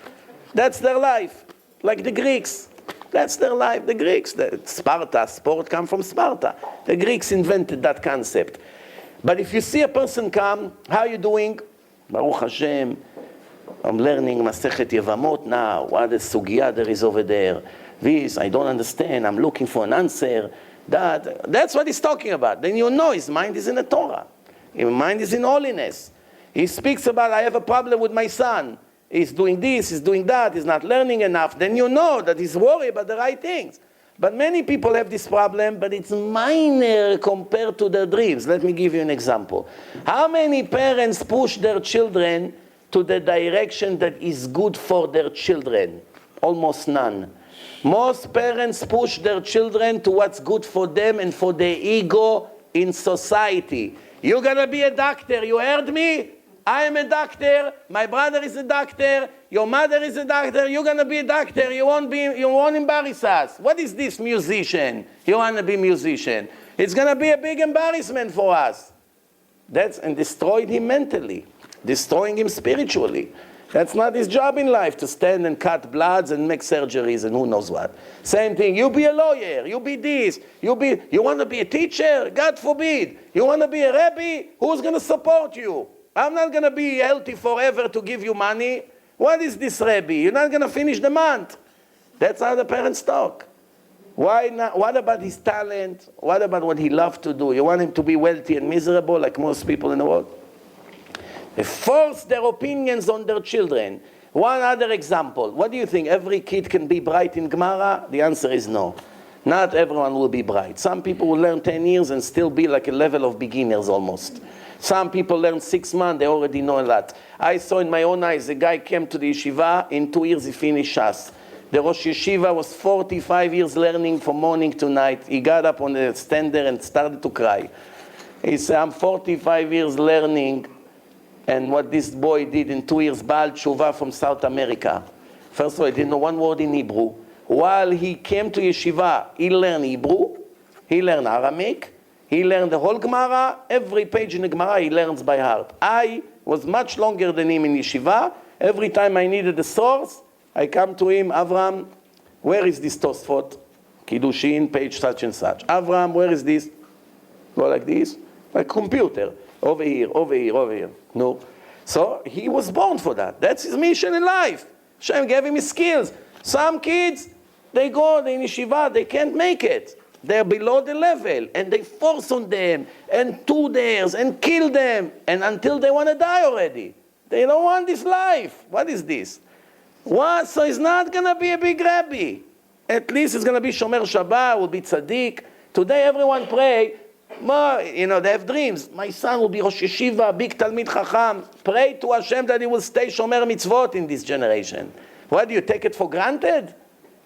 That's their life. Like the Greeks. That's their life, the Greeks. Sparta, sport come from Sparta. The Greeks invented that concept. But if you see a person come, how are you doing? Baruch Hashem, I'm learning Masechet Yevamot now. What a sugya there is over there. This, I don't understand. I'm looking for an answer. That's what he's talking about. Then you know his mind is in the Torah. His mind is in holiness. He speaks about, I have a problem with my son. He's doing this, he's doing that, he's not learning enough. Then you know that he's worried about the right things. But many people have this problem, but it's minor compared to their dreams. Let me give you an example. How many parents push their children to the direction that is good for their children? Almost none. Most parents push their children to what's good for them and for their ego in society. You're going to be a doctor, you heard me? I am a doctor, my brother is a doctor, your mother is a doctor, you're going to be a doctor, you won't embarrass us. What is this musician? You want to be musician. It's going to be a big embarrassment for us. And destroyed him mentally, destroying him spiritually. That's not his job in life, to stand and cut bloods and make surgeries and who knows what. Same thing, you be a lawyer, you be this, you want to be a teacher? God forbid. You want to be a Rabbi? Who's going to support you? I'm not going to be healthy forever to give you money. What is this Rabbi? You're not going to finish the month. That's how the parents talk. Why not? What about his talent? What about what he loved to do? You want him to be wealthy and miserable like most people in the world? They force their opinions on their children. One other example. What do you think? Every kid can be bright in Gemara? The answer is no. Not everyone will be bright. Some people will learn 10 years and still be like a level of beginners almost. Some people learn 6 months, they already know a lot. I saw in my own eyes, a guy came to the yeshiva, in 2 years he finished Shas. The Rosh Yeshiva was 45 years learning from morning to night. He got up on the stand there and started to cry. He said, I'm 45 years learning, and what this boy did in 2 years, Baal Tshuva from South America. First of all, he didn't know one word in Hebrew. While he came to yeshiva, he learned Hebrew, he learned Aramaic, he learned the whole Gemara. Every page in the Gemara he learns by heart. I was much longer than him in yeshiva. Every time I needed a source, I come to him, Avram, where is this Tosfot? Kiddushin, page such and such. Avram, where is this? Go like this, like computer. Over here, over here, over here. No. So he was born for that. That's his mission in life. Hashem gave him his skills. Some kids, they go in yeshiva, they can't make it. They're below the level, and they force on them, and 2 days, and kill them, and until they want to die already. They don't want this life. What is this? What? So he's not going to be a big Rabbi. At least he's going to be Shomer Shabbat, will be Tzaddik. Today everyone pray, they have dreams. My son will be Rosh Yeshiva, big Talmid Chacham. Pray to Hashem that he will stay Shomer Mitzvot in this generation. What, do you take it for granted?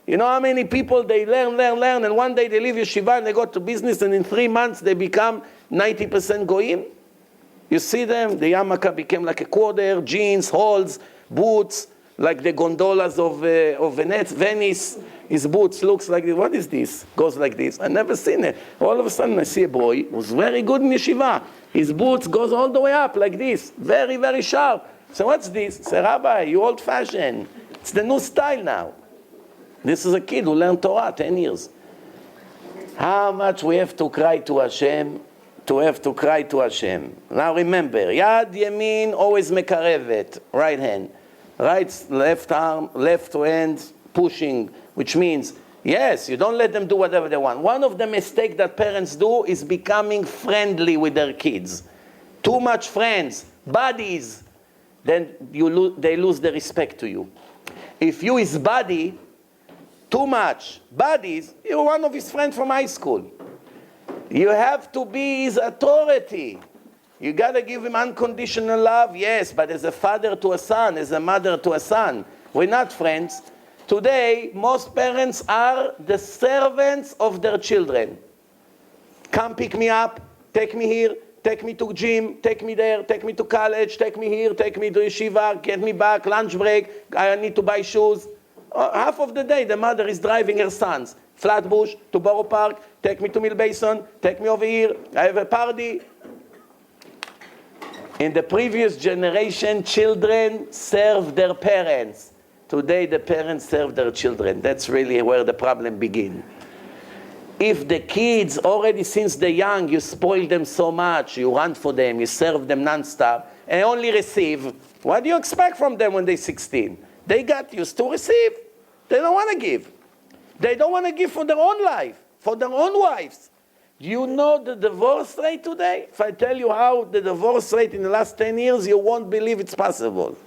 You know how many people, they learn, and one day they leave yeshiva and they go to business, and in 3 months they become 90% goyim? You see them, the yarmulke became like a quarter, jeans, halls, boots, like the gondolas of Venice. His boots looks like, what is this? Goes like this. I never seen it. All of a sudden I see a boy who's very good in yeshiva. His boots goes all the way up like this, very, very sharp. So what's this? Say, Rabbi, you old fashioned. It's the new style now. This is a kid who learned Torah 10 years. How much we have to cry to Hashem, Now remember, Yad Yamin always mekarevet, right hand. Right, left arm, left hand, pushing, which means, yes, you don't let them do whatever they want. One of the mistakes that parents do is becoming friendly with their kids. Too much friends, buddies, then they lose the respect to you. If you his buddy, too much buddies, you're one of his friends from high school. You have to be his authority. You got to give him unconditional love, yes, but as a father to a son, as a mother to a son. We're not friends. Today, most parents are the servants of their children. Come pick me up, take me here, take me to gym, take me there, take me to college, take me here, take me to yeshiva, get me back, lunch break, I need to buy shoes. Half of the day, the mother is driving her sons. Flatbush, to Borough Park, take me to Mill Basin, take me over here, I have a party. In the previous generation, children served their parents. Today, the parents serve their children. That's really where the problem begins. If the kids, already since they're young, you spoil them so much, you run for them, you serve them non-stop, and only receive, what do you expect from them when they're 16? They got used to receive. They don't want to give. They don't want to give for their own life, for their own wives. Do you know the divorce rate today? If I tell you how the divorce rate in the last 10 years, you won't believe it's possible.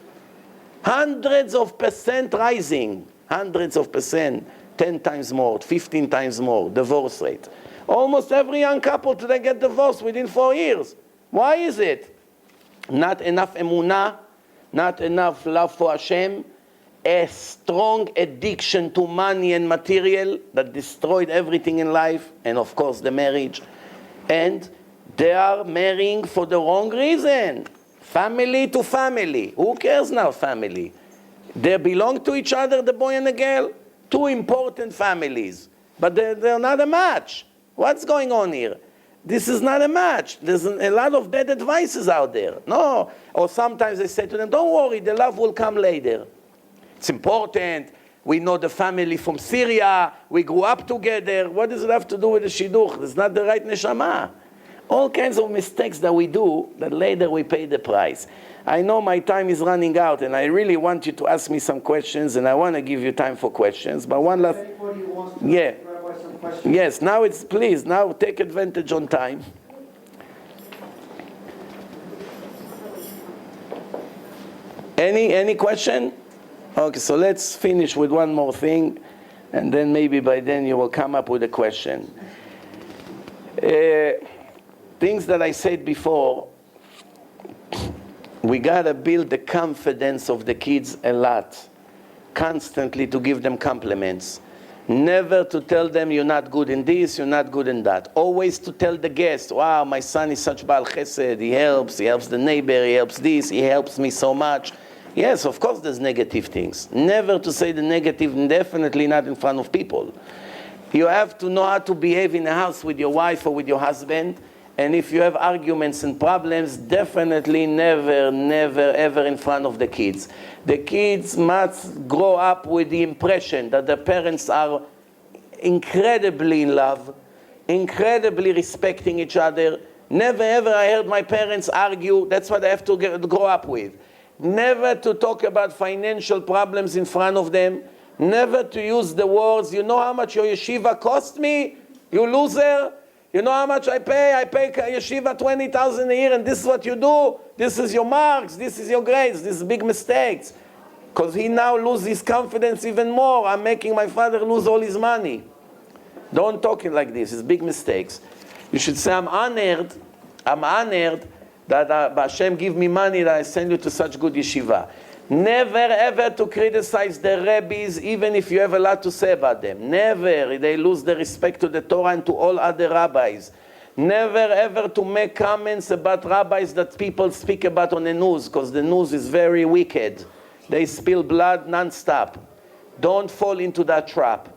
Hundreds of percent rising. Hundreds of percent. 10 times more, 15 times more, divorce rate. Almost every young couple today get divorced within 4 years. Why is it? Not enough emunah, not enough love for Hashem, a strong addiction to money and material that destroyed everything in life, and of course the marriage. And they are marrying for the wrong reason. Family to family. Who cares now, family? They belong to each other, the boy and the girl. 2 important families. But they're not a match. What's going on here? This is not a match. There's a lot of bad advices out there. No. Or sometimes I say to them, don't worry, the love will come later. It's important. We know the family from Syria. We grew up together. What does it have to do with the shidduch? It's not the right neshama. All kinds of mistakes that we do that later we pay the price. I know my time is running out, and I really want you to ask me some questions, and I want to give you time for questions. But one last... Anybody who wants to Yeah. ask Rabbi some questions? Yes, now please, now take advantage on time. Any question? Okay, so let's finish with one more thing, and then maybe by then you will come up with a question. Things that I said before, we gotta build the confidence of the kids a lot, constantly to give them compliments. Never to tell them you're not good in this, you're not good in that. Always to tell the guest, wow, my son is such Baal Chesed, he helps the neighbor, he helps this, he helps me so much. Yes, of course there's negative things. Never to say the negative, definitely not in front of people. You have to know how to behave in a house with your wife or with your husband. And if you have arguments and problems, definitely never, ever in front of the kids. The kids must grow up with the impression that the parents are incredibly in love, incredibly respecting each other. Never ever I heard my parents argue. That's what I have to grow up with. Never to talk about financial problems in front of them. Never to use the words, you know how much your yeshiva cost me, you loser? You know how much I pay? I pay yeshiva $20,000 a year, and this is what you do. This is your marks. This is your grades. This is big mistakes. Because he now loses his confidence even more. I'm making my father lose all his money. Don't talk it like this. It's big mistakes. You should say, I'm honored that Hashem give me money that I send you to such good yeshiva. Never ever to criticize the rabbis, even if you have a lot to say about them. Never. They lose the respect to the Torah and to all other rabbis. Never ever to make comments about rabbis that people speak about on the news, because the news is very wicked. They spill blood non-stop. Don't fall into that trap.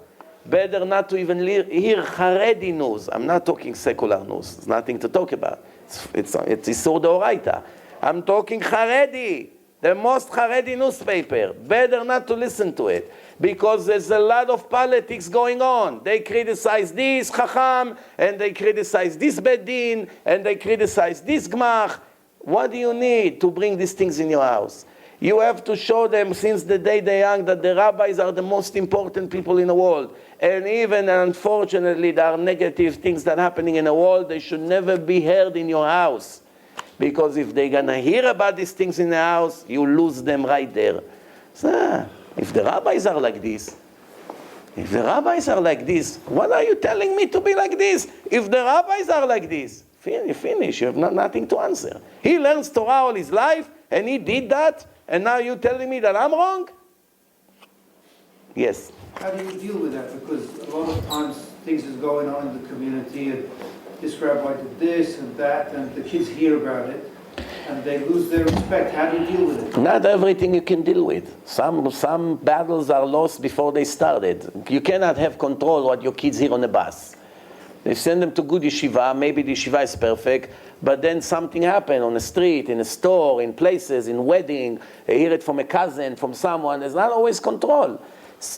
Better not to even hear Haredi news. I'm not talking secular news. There's nothing to talk about. It's Isur D'Oraita. I'm talking Haredi. The most Haredi newspaper. Better not to listen to it. Because there's a lot of politics going on. They criticize this Chacham, and they criticize this Bedin, and they criticize this Gmach. What do you need to bring these things in your house? You have to show them since the day they're young that the rabbis are the most important people in the world. And even, unfortunately, there are negative things that are happening in the world. They should never be heard in your house. Because if they're going to hear about these things in the house, you lose them right there. So, if the rabbis are like this, what are you telling me to be like this? If the rabbis are like this, finish. You have nothing to answer. He learns Torah all his life, and he did that, and now you're telling me that I'm wrong? Yes. How do you deal with that? Because a lot of times things is going on in the community, and this rabbi did this and that, and the kids hear about it, and they lose their respect. How do you deal with it? Not everything you can deal with. Some battles are lost before they started. You cannot have control what your kids hear on the bus. They send them to good yeshiva, maybe the yeshiva is perfect, but then something happened on the street, in a store, in places, in wedding, they hear it from a cousin, from someone. There's not always control.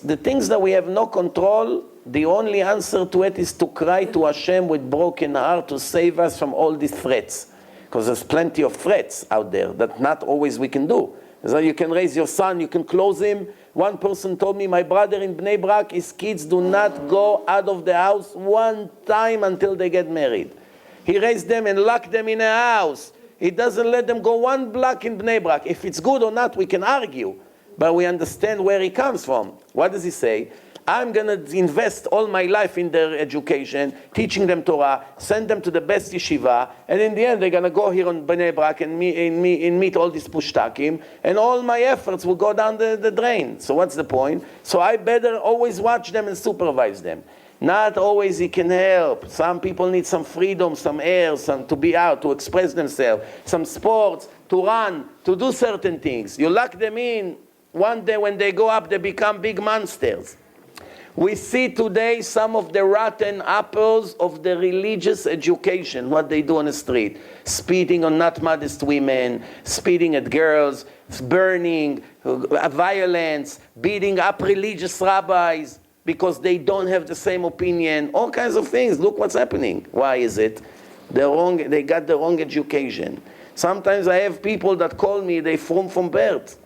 The things that we have no control, the only answer to it is to cry to Hashem with broken heart to save us from all these threats. Because there's plenty of threats out there that not always we can do. So you can raise your son, you can close him. One person told me, my brother in Bnei Brak, his kids do not go out of the house one time until they get married. He raised them and locked them in a house. He doesn't let them go one block in Bnei Brak. If it's good or not, we can argue. But we understand where he comes from. What does he say? I'm going to invest all my life in their education, teaching them Torah, send them to the best yeshiva, and in the end they're going to go here on Bnei Brak and meet all these pushtakim, and all my efforts will go down the drain. So what's the point? So I better always watch them and supervise them. Not always he can help. Some people need some freedom, some air, some to be out, to express themselves, some sports, to run, to do certain things. You lock them in. One day when they go up, they become big monsters. We see today some of the rotten apples of the religious education, what they do on the street. Speeding on not modest women, speeding at girls, burning, violence, beating up religious rabbis because they don't have the same opinion, all kinds of things. Look what's happening. Why is it? They got the wrong education. Sometimes I have people that call me, they from birth.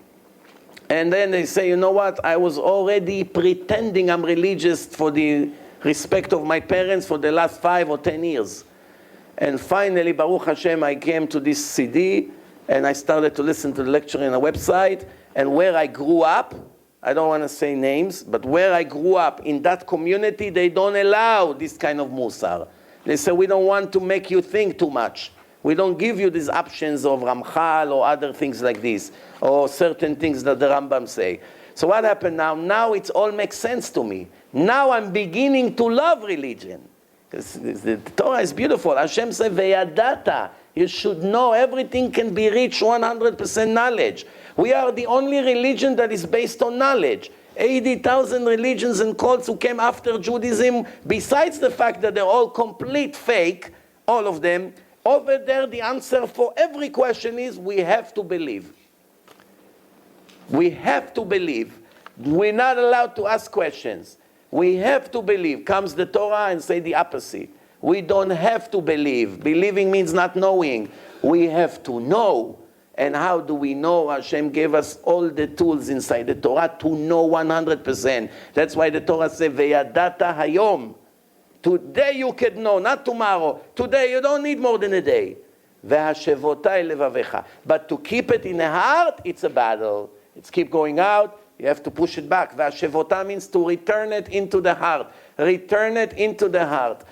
And then they say, you know what, I was already pretending I'm religious for the respect of my parents for the last 5 or 10 years. And finally, Baruch Hashem, I came to this CD, and I started to listen to the lecture on a website, and where I grew up, I don't want to say names, but where I grew up, in that community, they don't allow this kind of musar. They say, we don't want to make you think too much. We don't give you these options of Ramchal or other things like this, or certain things that the Rambam say. So what happened now? Now it all makes sense to me. Now I'm beginning to love religion. Because the Torah is beautiful. Hashem said, Veyadata. You should know everything can be reached 100% knowledge. We are the only religion that is based on knowledge. 80,000 religions and cults who came after Judaism, besides the fact that they're all complete fake, all of them, over there the answer for every question is we have to believe. We have to believe. We're not allowed to ask questions. We have to believe. Comes the Torah and say the opposite. We don't have to believe. Believing means not knowing. We have to know. And how do we know? Hashem gave us all the tools inside the Torah to know 100%. That's why the Torah says, Veyadata hayom. Today you can know, not tomorrow. Today you don't need more than a day. Vehashevotai levavecha. But to keep it in the heart, it's a battle. It's keep going out. You have to push it back. Vehashevota means to return it into the heart. Return it into the heart.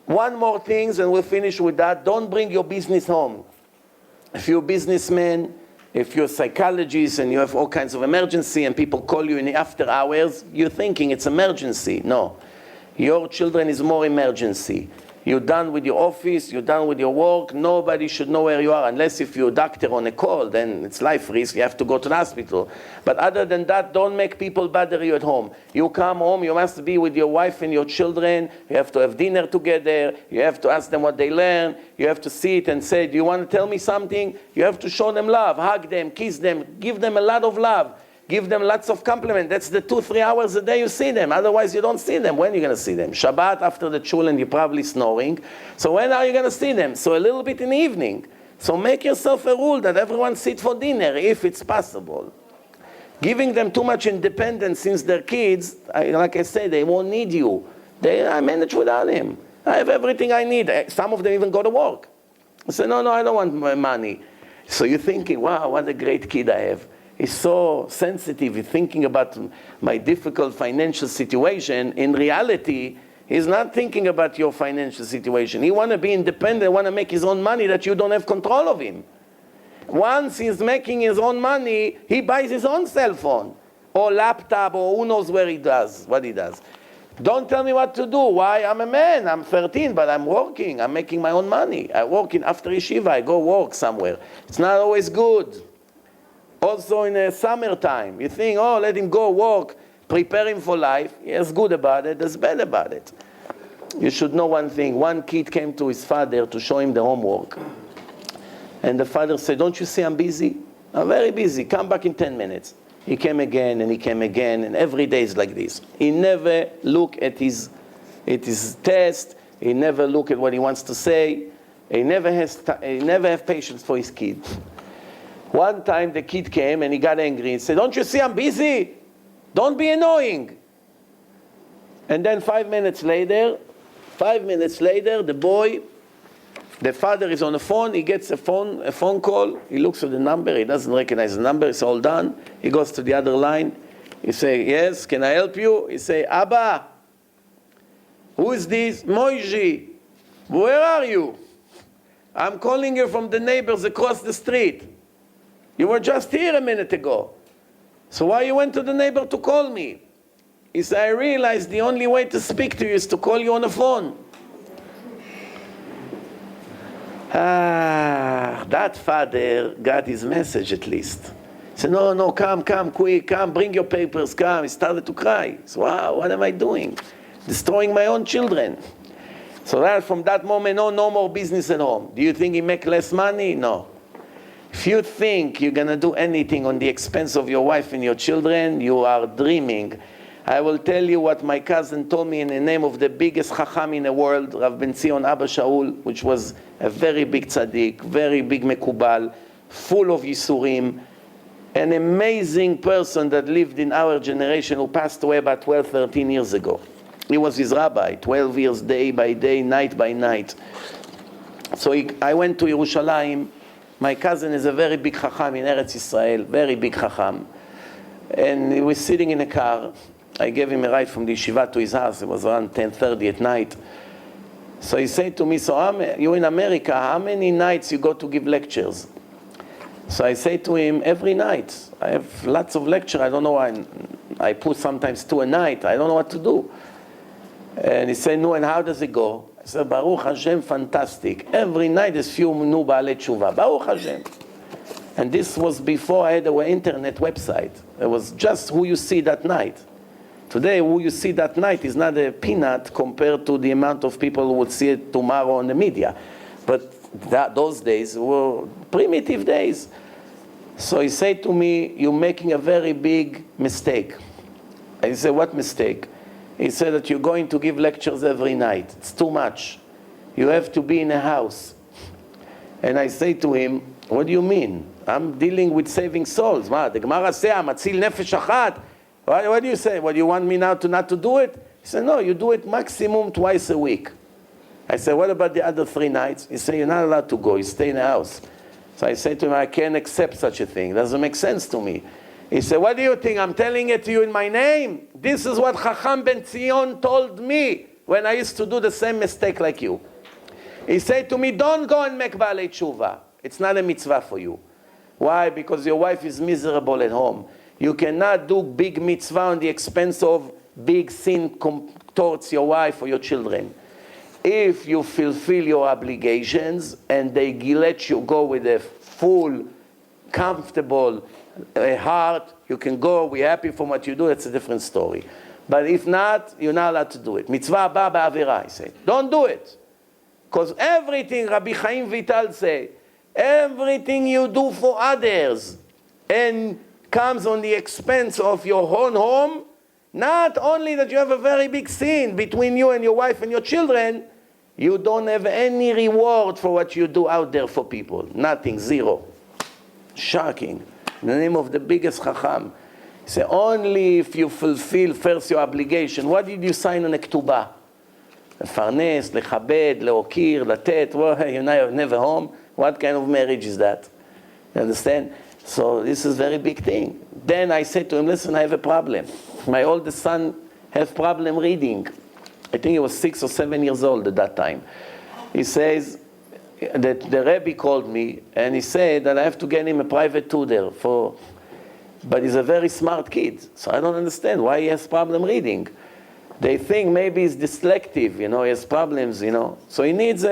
One more thing, and we'll finish with that. Don't bring your business home. If you're a businessman, if you're a psychologist and you have all kinds of emergency and people call you in the after hours, you're thinking it's emergency. No. Your children is more emergency. You're done with your office, you're done with your work, nobody should know where you are, unless if you're a doctor on a call, then it's life risk, you have to go to the hospital. But other than that, don't make people bother you at home. You come home, you must be with your wife and your children, you have to have dinner together, you have to ask them what they learn, you have to sit and say, do you want to tell me something? You have to show them love, hug them, kiss them, give them a lot of love. Give them lots of compliments. That's the 2-3 hours a day you see them. Otherwise, you don't see them. When are you going to see them? Shabbat after the chulin, you're probably snoring. So when are you going to see them? So a little bit in the evening. So make yourself a rule that everyone sit for dinner, if it's possible. Giving them too much independence since they're kids, like I said, they won't need you. I manage without them. I have everything I need. Some of them even go to work. I say, no, I don't want my money. So you're thinking, wow, what a great kid I have. He's so sensitive, he's thinking about my difficult financial situation. In reality, he's not thinking about your financial situation. He wants to be independent, want to make his own money that you don't have control of him. Once he's making his own money, he buys his own cell phone or laptop or who knows what he does. Don't tell me what to do. Why? I'm a man. I'm 13, but I'm working. I'm making my own money. I work after yeshiva. I go work somewhere. It's not always good. Also in the summertime, you think, oh, let him go work, prepare him for life. There's good about it, there's bad about it. You should know one thing. One kid came to his father to show him the homework. And the father said, don't you see I'm busy? I'm very busy. Come back in 10 minutes. He came again, and he came again, and every day is like this. He never look at his test. He never look at what he wants to say. He never have patience for his kid. One time the kid came and he got angry and said, don't you see I'm busy? Don't be annoying. And then 5 minutes later, the father is on the phone, he gets a phone call, he looks at the number, he doesn't recognize the number, it's all done. He goes to the other line, he say, yes, can I help you? He say, Abba, who is this? Moishi, where are you? I'm calling you from the neighbors across the street. You were just here a minute ago. So why you went to the neighbor to call me? He said, I realized the only way to speak to you is to call you on the phone. That father got his message at least. said, no, come, quick, come, bring your papers, come. He started to cry. He said, wow, what am I doing? Destroying my own children. So that from that moment, no more business at home. Do you think he make less money? No. If you think you're going to do anything on the expense of your wife and your children, you are dreaming. I will tell you what my cousin told me in the name of the biggest chacham in the world, Rav Ben Zion Abba Shaul, which was a very big tzaddik, very big mekubal, full of yisurim, an amazing person that lived in our generation who passed away about 12, 13 years ago. He was his rabbi, 12 years, day by day, night by night. So I went to Yerushalayim. My cousin is a very big chacham in Eretz Israel, very big chacham. And he was sitting in a car. I gave him a ride from the yeshiva to his house. It was around 10:30 at night. So he said to me, so you're in America, how many nights you go to give lectures? So I say to him, every night. I have lots of lecture. I don't know why. I put sometimes 2 a night. I don't know what to do. And he said, no, and how does it go? I said, Baruch Hashem, fantastic. Every night there's few new Baalei Tshuva. Baruch Hashem. And this was before I had an internet website. It was just who you see that night. Today, who you see that night is not a peanut compared to the amount of people who would see it tomorrow on the media. But those days were primitive days. So he said to me, you're making a very big mistake. I said, what mistake? He said that you're going to give lectures every night. It's too much. You have to be in a house. And I say to him, what do you mean? I'm dealing with saving souls. The Gemara says, "Matzil nefesh achat." What do you say? What, you want me now to not to do it? He said, no, you do it maximum twice a week. I said, what about the other 3 nights? He said, you're not allowed to go. You stay in the house. So I said to him, I can't accept such a thing. It doesn't make sense to me. He said, what do you think? I'm telling it to you in my name? This is what Chacham Ben Zion told me when I used to do the same mistake like you. He said to me, don't go and make Baalei Tshuva. It's not a mitzvah for you. Why? Because your wife is miserable at home. You cannot do big mitzvah on the expense of big sin towards your wife or your children. If you fulfill your obligations and they let you go with a full, comfortable heart, you can go, we're happy for what you do, that's a different story. But if not, you're not allowed to do it. Mitzvah ba ba'avira, I say. Don't do it. Because everything, Rabbi Chaim Vital say, everything you do for others and comes on the expense of your own home, not only that you have a very big sin between you and your wife and your children, you don't have any reward for what you do out there for people. Nothing, zero. Shocking. In the name of the biggest chacham. Say, only if you fulfill first your obligation. What did you sign on a ketubah? לפרנס, לכבד, להוקיר, לתת, well, you're never home. What kind of marriage is that? You understand? So this is a very big thing. Then I said to him, listen, I have a problem. My oldest son has problem reading. I think he was 6 or 7 years old at that time. He says that the Rabbi called me and he said that I have to get him a private tutor but he's a very smart kid. So I don't understand why he has problem reading. They think maybe he's dyslexic, he has problems, So he needs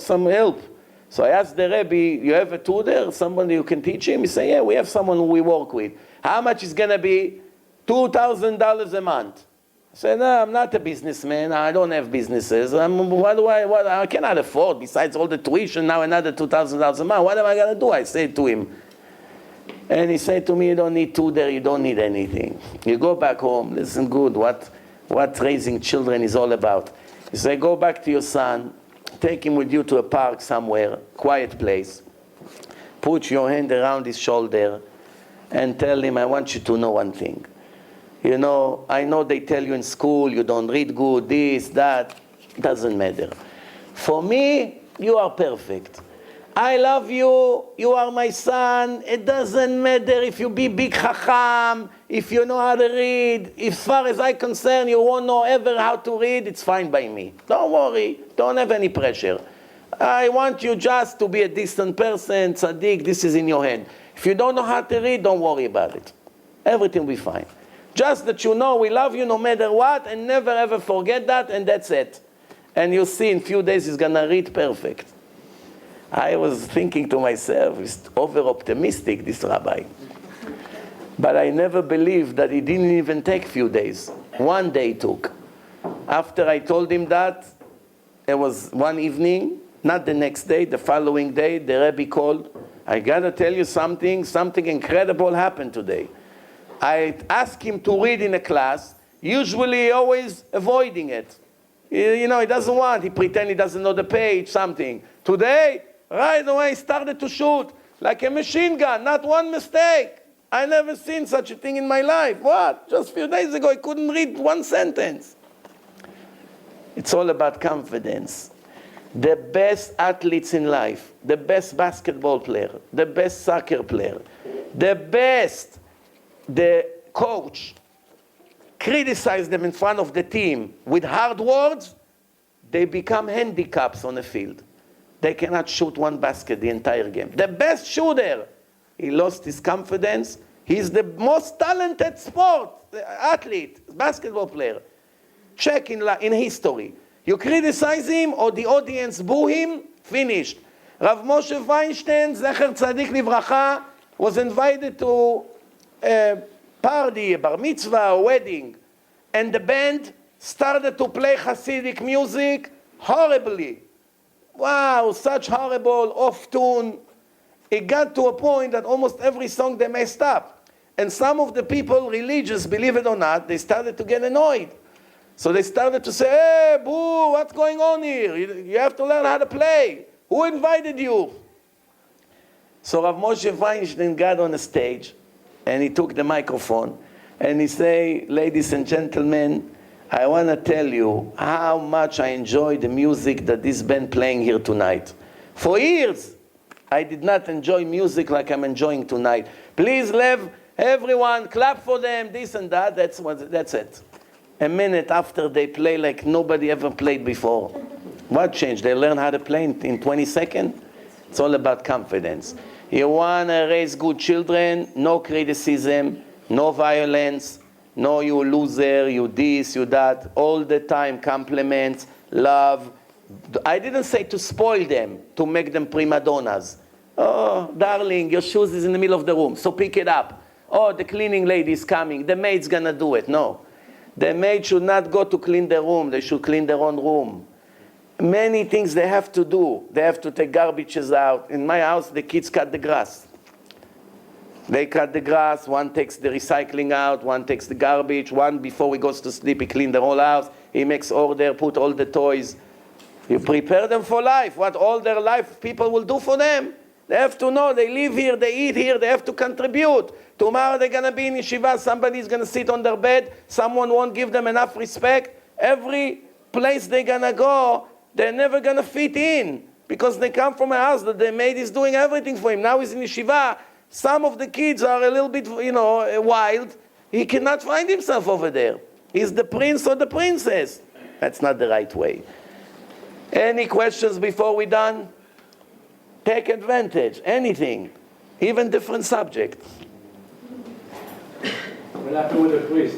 some help. So I asked the Rabbi, you have a tutor, somebody who can teach him? He said, yeah, we have someone who we work with. How much is going to be? $2,000 a month. I said, no, I'm not a businessman. I don't have businesses. I cannot afford, besides all the tuition, now another $2,000 a month. What am I going to do? I said to him. And he said to me, you don't need tutor, you don't need anything. You go back home, listen good, what raising children is all about. He said, go back to your son, take him with you to a park somewhere, quiet place. Put your hand around his shoulder and tell him, I want you to know one thing. I know they tell you in school, you don't read good, this, that. Doesn't matter. For me, you are perfect. I love you, you are my son. It doesn't matter if you be big chacham, if you know how to read. As far as I'm concerned, you won't know ever how to read, it's fine by me. Don't worry, don't have any pressure. I want you just to be a decent person, tzaddik, this is in your hand. If you don't know how to read, don't worry about it. Everything will be fine. Just that you know we love you no matter what, and never ever forget that, and that's it. And you'll see in a few days he's going to read perfect. I was thinking to myself, he's over-optimistic, this rabbi. But I never believed that it didn't even take a few days. One day took. After I told him that, it was one evening, not the next day, the following day, the Rabbi called. I gotta tell you something incredible happened today. I asked him to read in a class, usually always avoiding it. You know, he doesn't want, he pretend he doesn't know the page, something. Today, right away, he started to shoot like a machine gun, not one mistake. I never seen such a thing in my life. What? Just a few days ago, I couldn't read one sentence. It's all about confidence. The best athletes in life, the best basketball player, the best soccer player, the coach, criticize them in front of the team with hard words, they become handicaps on the field. They cannot shoot one basket the entire game. The best shooter, he lost his confidence. He's the most talented athlete, basketball player. Check in history. You criticize him or the audience boo him, finished. Rav Moshe Feinstein, Zecher Tzadik Livracha, was invited to a party, a bar mitzvah, a wedding. And the band started to play Hasidic music horribly. Wow, such horrible, off-tune. It got to a point that almost every song they messed up. And some of the people, religious, believe it or not, they started to get annoyed. So they started to say, hey, boo, what's going on here? You have to learn how to play. Who invited you? So Rav Moshe Feinstein got on the stage, and he took the microphone, and he said, ladies and gentlemen, I want to tell you how much I enjoy the music that this band playing here tonight. For years, I did not enjoy music like I'm enjoying tonight. Please let everyone clap for them, this and that. That's it. A minute after they play like nobody ever played before. What changed? They learn how to play in 20 seconds? It's all about confidence. You want to raise good children, no criticism, no violence, no you loser, you this, you that. All the time compliments, love. I didn't say to spoil them, to make them prima donnas. Oh, darling, your shoes is in the middle of the room, so pick it up. Oh, the cleaning lady is coming, the maid's gonna do it. No. The maid should not go to clean the room. They should clean their own room. Many things they have to do. They have to take garbages out. In my house, the kids cut the grass. They cut the grass. One takes the recycling out. One takes the garbage. One, before he goes to sleep, he cleans the whole house. He makes order, put all the toys. You prepare them for life. What all their life people will do for them. They have to know they live here, they eat here, they have to contribute. Tomorrow they're going to be in yeshiva, somebody's going to sit on their bed, someone won't give them enough respect. Every place they're going to go, they're never going to fit in because they come from a house that the maid is doing everything for him. Now he's in yeshiva. Some of the kids are a little bit, wild. He cannot find himself over there. He's the prince or the princess. That's not the right way. Any questions before we're done? Take advantage, anything, even different subjects. What happened with the priest?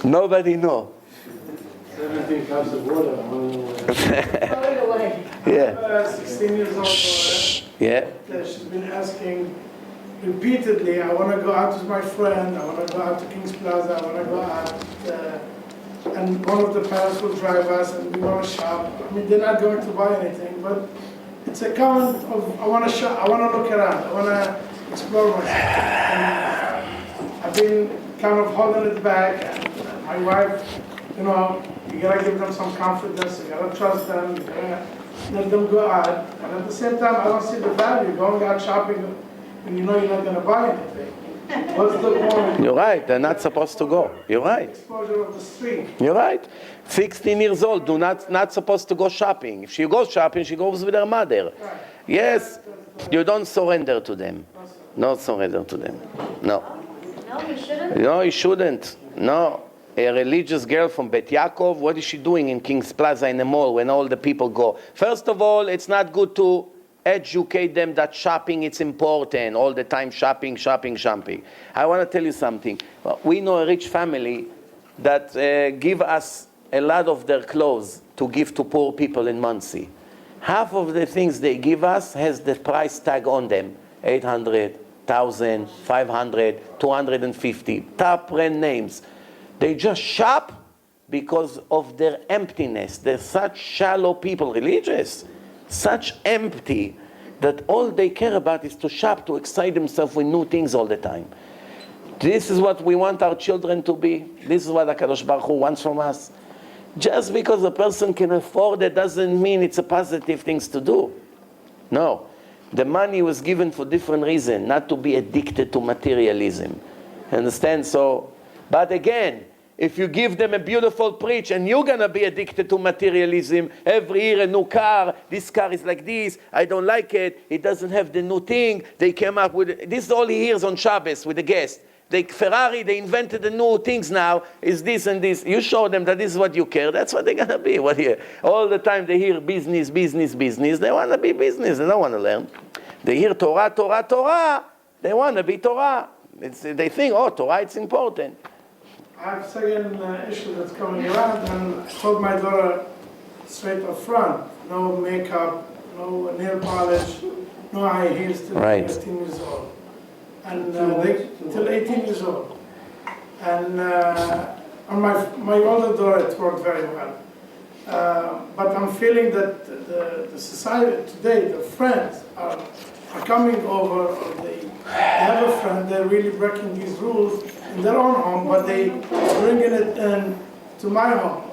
Nobody know. 17 cups of water. Yeah. 16 years old. Yeah. She's been asking repeatedly, I want to go out with my friend, I want to go out to King's Plaza, I want to go out. And one of the parents will drive us and we want to shop. I mean, they're not going to buy anything, but it's a comment of, I want to shop, I want to look around, I want to explore myself. And I've been kind of holding it back, and my wife, you gotta give them some confidence, you gotta trust them, you gotta let them go out. And at the same time, I don't see the value going out shopping when you know you're not gonna buy anything. What's the point? You're right, they're not supposed to go. You're right. Exposure of the street. You're right. 16 years old, not supposed to go shopping. If she goes shopping, she goes with her mother. Right. Yes, you don't surrender to them. No surrender to them. No. No, you shouldn't. No, you shouldn't. No. A religious girl from Bet Yaakov, what is she doing in King's Plaza in the mall when all the people go? First of all, it's not good to educate them that shopping is important. All the time shopping. I want to tell you something. We know a rich family that give us a lot of their clothes to give to poor people in Muncie. Half of the things they give us has the price tag on them. 800, 1,000, 500, 250. Top brand names. They just shop because of their emptiness. They're such shallow people, religious, such empty, that all they care about is to shop, to excite themselves with new things all the time. This is what we want our children to be. This is what HaKadosh Baruch Hu wants from us. Just because a person can afford it doesn't mean it's a positive thing to do. No. The money was given for different reasons, not to be addicted to materialism. Understand? So, but again, if you give them a beautiful preach and you're going to be addicted to materialism, every year a new car, this car is like this, I don't like it, it doesn't have the new thing, they came up with, this is all he hears on Shabbos with the guest. Ferrari, they invented the new things now, is this and this. You show them that this is what you care, that's what they're going to be. All the time they hear business, business, business, they want to be business, they don't want to learn. They hear Torah, Torah, Torah, they want to be Torah. They think, oh, Torah, it's important. I have a second issue that's coming around, and I told my daughter straight up front, no makeup, no nail polish, no high heels till Right. 18 years old. And till 18 years old. And on my older daughter, it worked very well. But I'm feeling that the society today, the friends are coming over, or they have a friend, they're really breaking these rules in their own home, but they bringing it in to my home,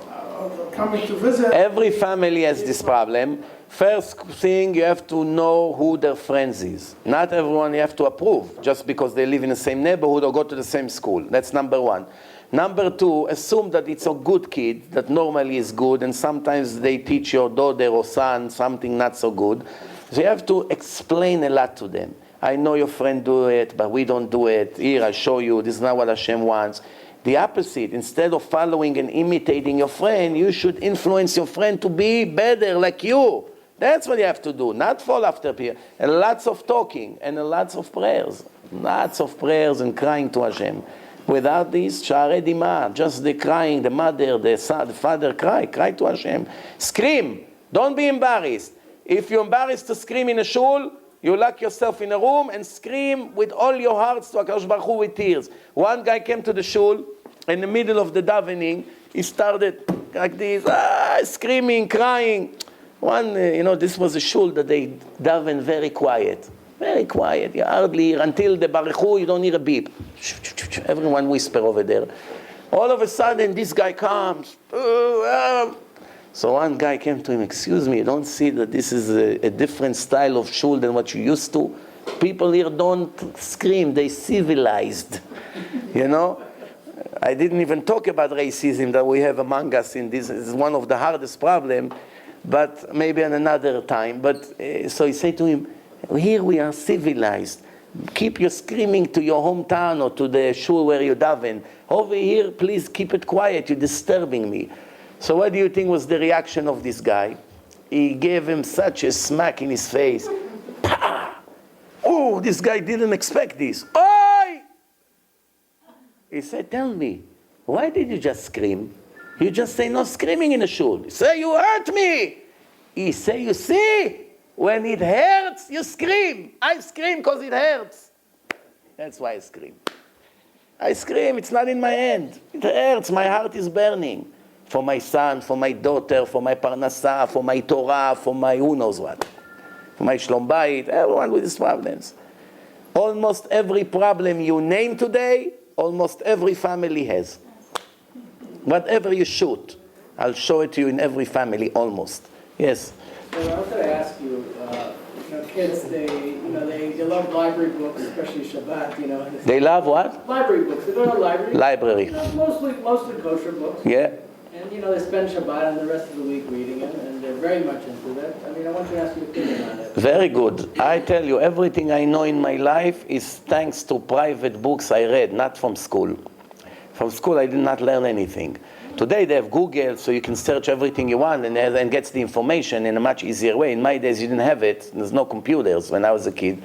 or coming to visit. Every family has this problem. First thing, you have to know who their friends is. Not everyone you have to approve, just because they live in the same neighborhood or go to the same school. That's number one. Number two, assume that it's a good kid, that normally is good, and sometimes they teach your daughter or son something not so good. So you have to explain a lot to them. I know your friend do it, but we don't do it. Here, I'll show you. This is not what Hashem wants. The opposite. Instead of following and imitating your friend, you should influence your friend to be better like you. That's what you have to do. Not fall after people. And lots of talking and lots of prayers. Lots of prayers and crying to Hashem. Without this, Sha'arei Dima, just the crying, the mother, the son, the father, cry to Hashem. Scream. Don't be embarrassed. If you're embarrassed to scream in a shul, you lock yourself in a room and scream with all your hearts to HaKadosh Baruch Hu with tears. One guy came to the shul, in the middle of the davening, he started like this, screaming, crying. This was a shul that they daven very quiet. Very quiet. You hardly hear, until the Baruch Hu, you don't hear a beep. Everyone whisper over there. All of a sudden, this guy comes. So one guy came to him, excuse me, you don't see that this is a different style of shul than what you used to? People here don't scream, they civilized. I didn't even talk about racism that we have among us in this. It's one of the hardest problems, but maybe on another time. But so he said to him, here we are civilized. Keep your screaming to your hometown or to the shul where you daven. Over here, please keep it quiet, you're disturbing me. So what do you think was the reaction of this guy? He gave him such a smack in his face. Pah! Oh, this guy didn't expect this. Oi! He said, tell me, why did you just scream? You just say no screaming in the shul. He said, you hurt me. He said, you see, when it hurts, you scream. I scream because it hurts. That's why I scream. I scream, it's not in my hand. It hurts, my heart is burning. For my son, for my daughter, for my parnasa, for my Torah, for my who knows what. For my shlom bayit, everyone with these problems. Almost every problem you name today, almost every family has. Whatever you shoot, I'll show it to you in every family, almost. Yes? I was going to ask you, kids, they love library books, especially Shabbat, They love what? Library books. They go to library. Library. Mostly kosher books. Yeah. And, they spend Shabbat and the rest of the week reading them, and they're very much into that. I want to ask your opinion on it. Very good. I tell you, everything I know in my life is thanks to private books I read, not from school. From school, I did not learn anything. Today, they have Google, so you can search everything you want and gets the information in a much easier way. In my days, you didn't have it. There's no computers when I was a kid.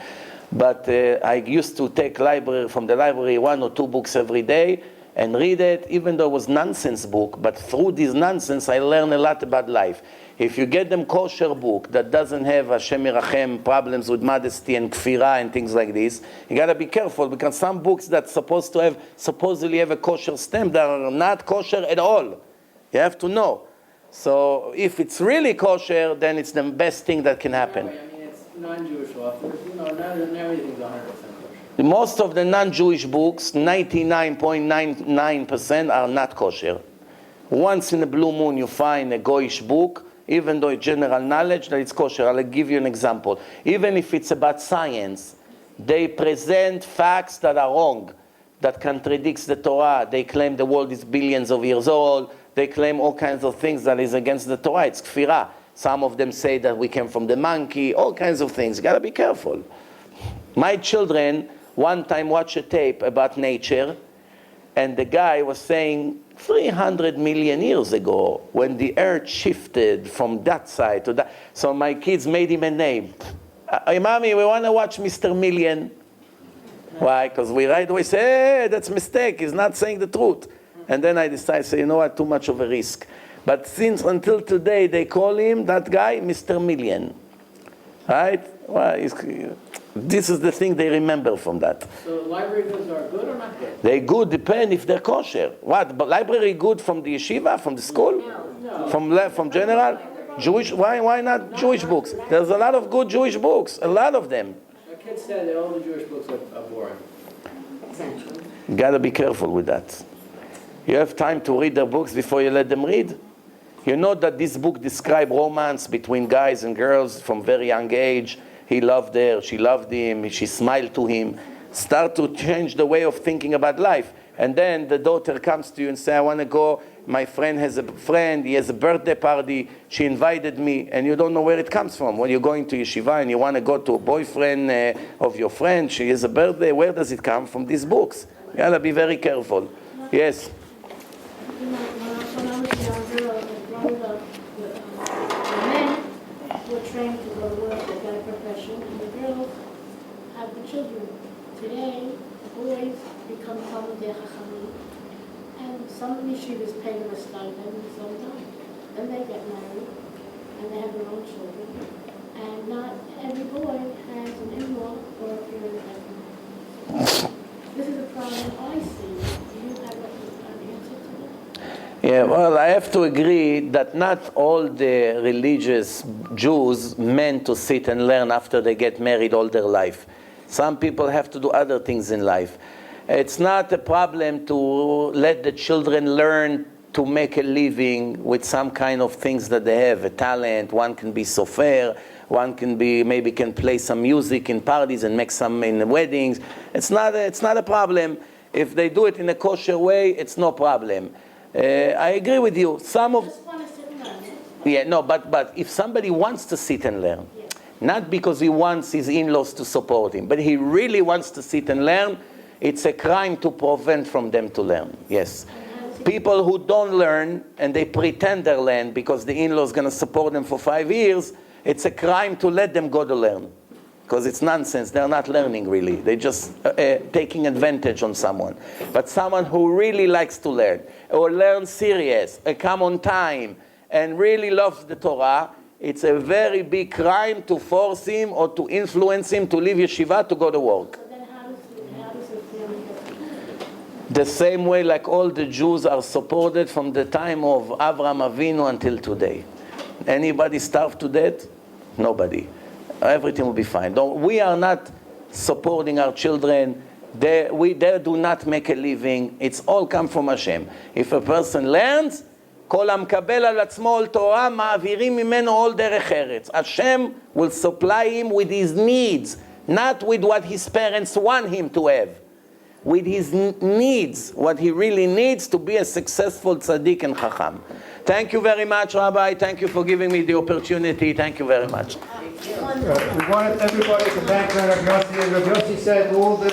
But I used to take from the library 1 or 2 books every day, and read it, even though it was nonsense book, but through this nonsense I learned a lot about life. If you get them kosher book that doesn't have Hashem Yirachem problems with modesty and kfira and things like this, you gotta be careful, because some books that supposedly have a kosher stamp, they are not kosher at all. You have to know. So if it's really kosher, then it's the best thing that can happen. I mean, it's non-Jewish authors, not everything's 100% kosher. Most of the non-Jewish books, 99.99% are not kosher. Once in a blue moon you find a Goyish book, even though it's general knowledge that it's kosher. I'll give you an example. Even if it's about science, they present facts that are wrong, that contradicts the Torah. They claim the world is billions of years old. They claim all kinds of things that is against the Torah. It's kfirah. Some of them say that we came from the monkey, all kinds of things. You gotta be careful. My children one time watched a tape about nature, and the guy was saying 300 million years ago, when the earth shifted from that side to that. So my kids made him a name. Hey, mommy, we want to watch Mr. Million. Why? Because we right away say, hey, that's a mistake. He's not saying the truth. And then I decided, say, you know what, too much of a risk. But since until today, they call him, that guy, Mr. Million. Right? Well, this is the thing they remember from that. So library goods are good or not good? They're good, depend if they're kosher. What? But library good from the yeshiva, from the school? No. From general? Jewish? Why not Jewish books? There's a lot of good Jewish books, a lot of them. My kids said that all the Jewish books are boring. You gotta be careful with that. You have time to read their books before you let them read. You know that this book describes romance between guys and girls from very young age. He loved her, she loved him, she smiled to him. Start to change the way of thinking about life. And then the daughter comes to you and says, I want to go, my friend has a friend, he has a birthday party, she invited me, and you don't know where it comes from. When you're going to yeshiva and you want to go to a boyfriend of your friend, she has a birthday, where does it come from? These books. You gotta be very careful. Yes? When I was younger, growing up, the men were trained to go to work, they got a profession, and the girls have the children. Today, the boys become Talmidei Chachamim, and some yeshivas pay them a stipend, and some don't. Then they get married, and they have their own children, and not every boy has an in-law or a parent that can. This is a problem I see. Do you have an answer to that? Yeah, well, I have to agree that not all the religious Jews meant to sit and learn after they get married all their life. Some people have to do other things in life. It's not a problem to let the children learn to make a living with some kind of things that they have, a talent. One can be sofer, one can be, maybe can play some music in parties and make some in weddings. It's not a problem. If they do it in a kosher way, it's no problem. I agree with you. Some of Just want to sit and learn. yeah, no, but if somebody wants to sit and learn, not because he wants his in-laws to support him, but he really wants to sit and learn, it's a crime to prevent from them to learn. Yes. People who don't learn and they pretend they learn because the in-law is going to support them for 5 years, it's a crime to let them go to learn. Because it's nonsense. They're not learning really. They're just taking advantage on someone. But someone who really likes to learn, or learn serious, come on time, and really loves the Torah, it's a very big crime to force him or to influence him to leave yeshiva to go to work. So then how does the family get supported? The same way like all the Jews are supported from the time of Avraham Avinu until today. Anybody starved to death? Nobody. Everything will be fine. We are not supporting our children. They do not make a living. It's all come from Hashem. If a person learns, כל המקבל על עצמו עול תורה, מעבירים ממנו עול דרך ארץ. Hashem will supply him with his needs, not with what his parents want him to have. With his needs, what he really needs to be a successful tzaddik and chacham. Thank you very much, Rabbi. Thank you for giving me the opportunity. Thank you very much. We wanted everybody to thank Rabbi Yossi, and Rabbi Yossi said all the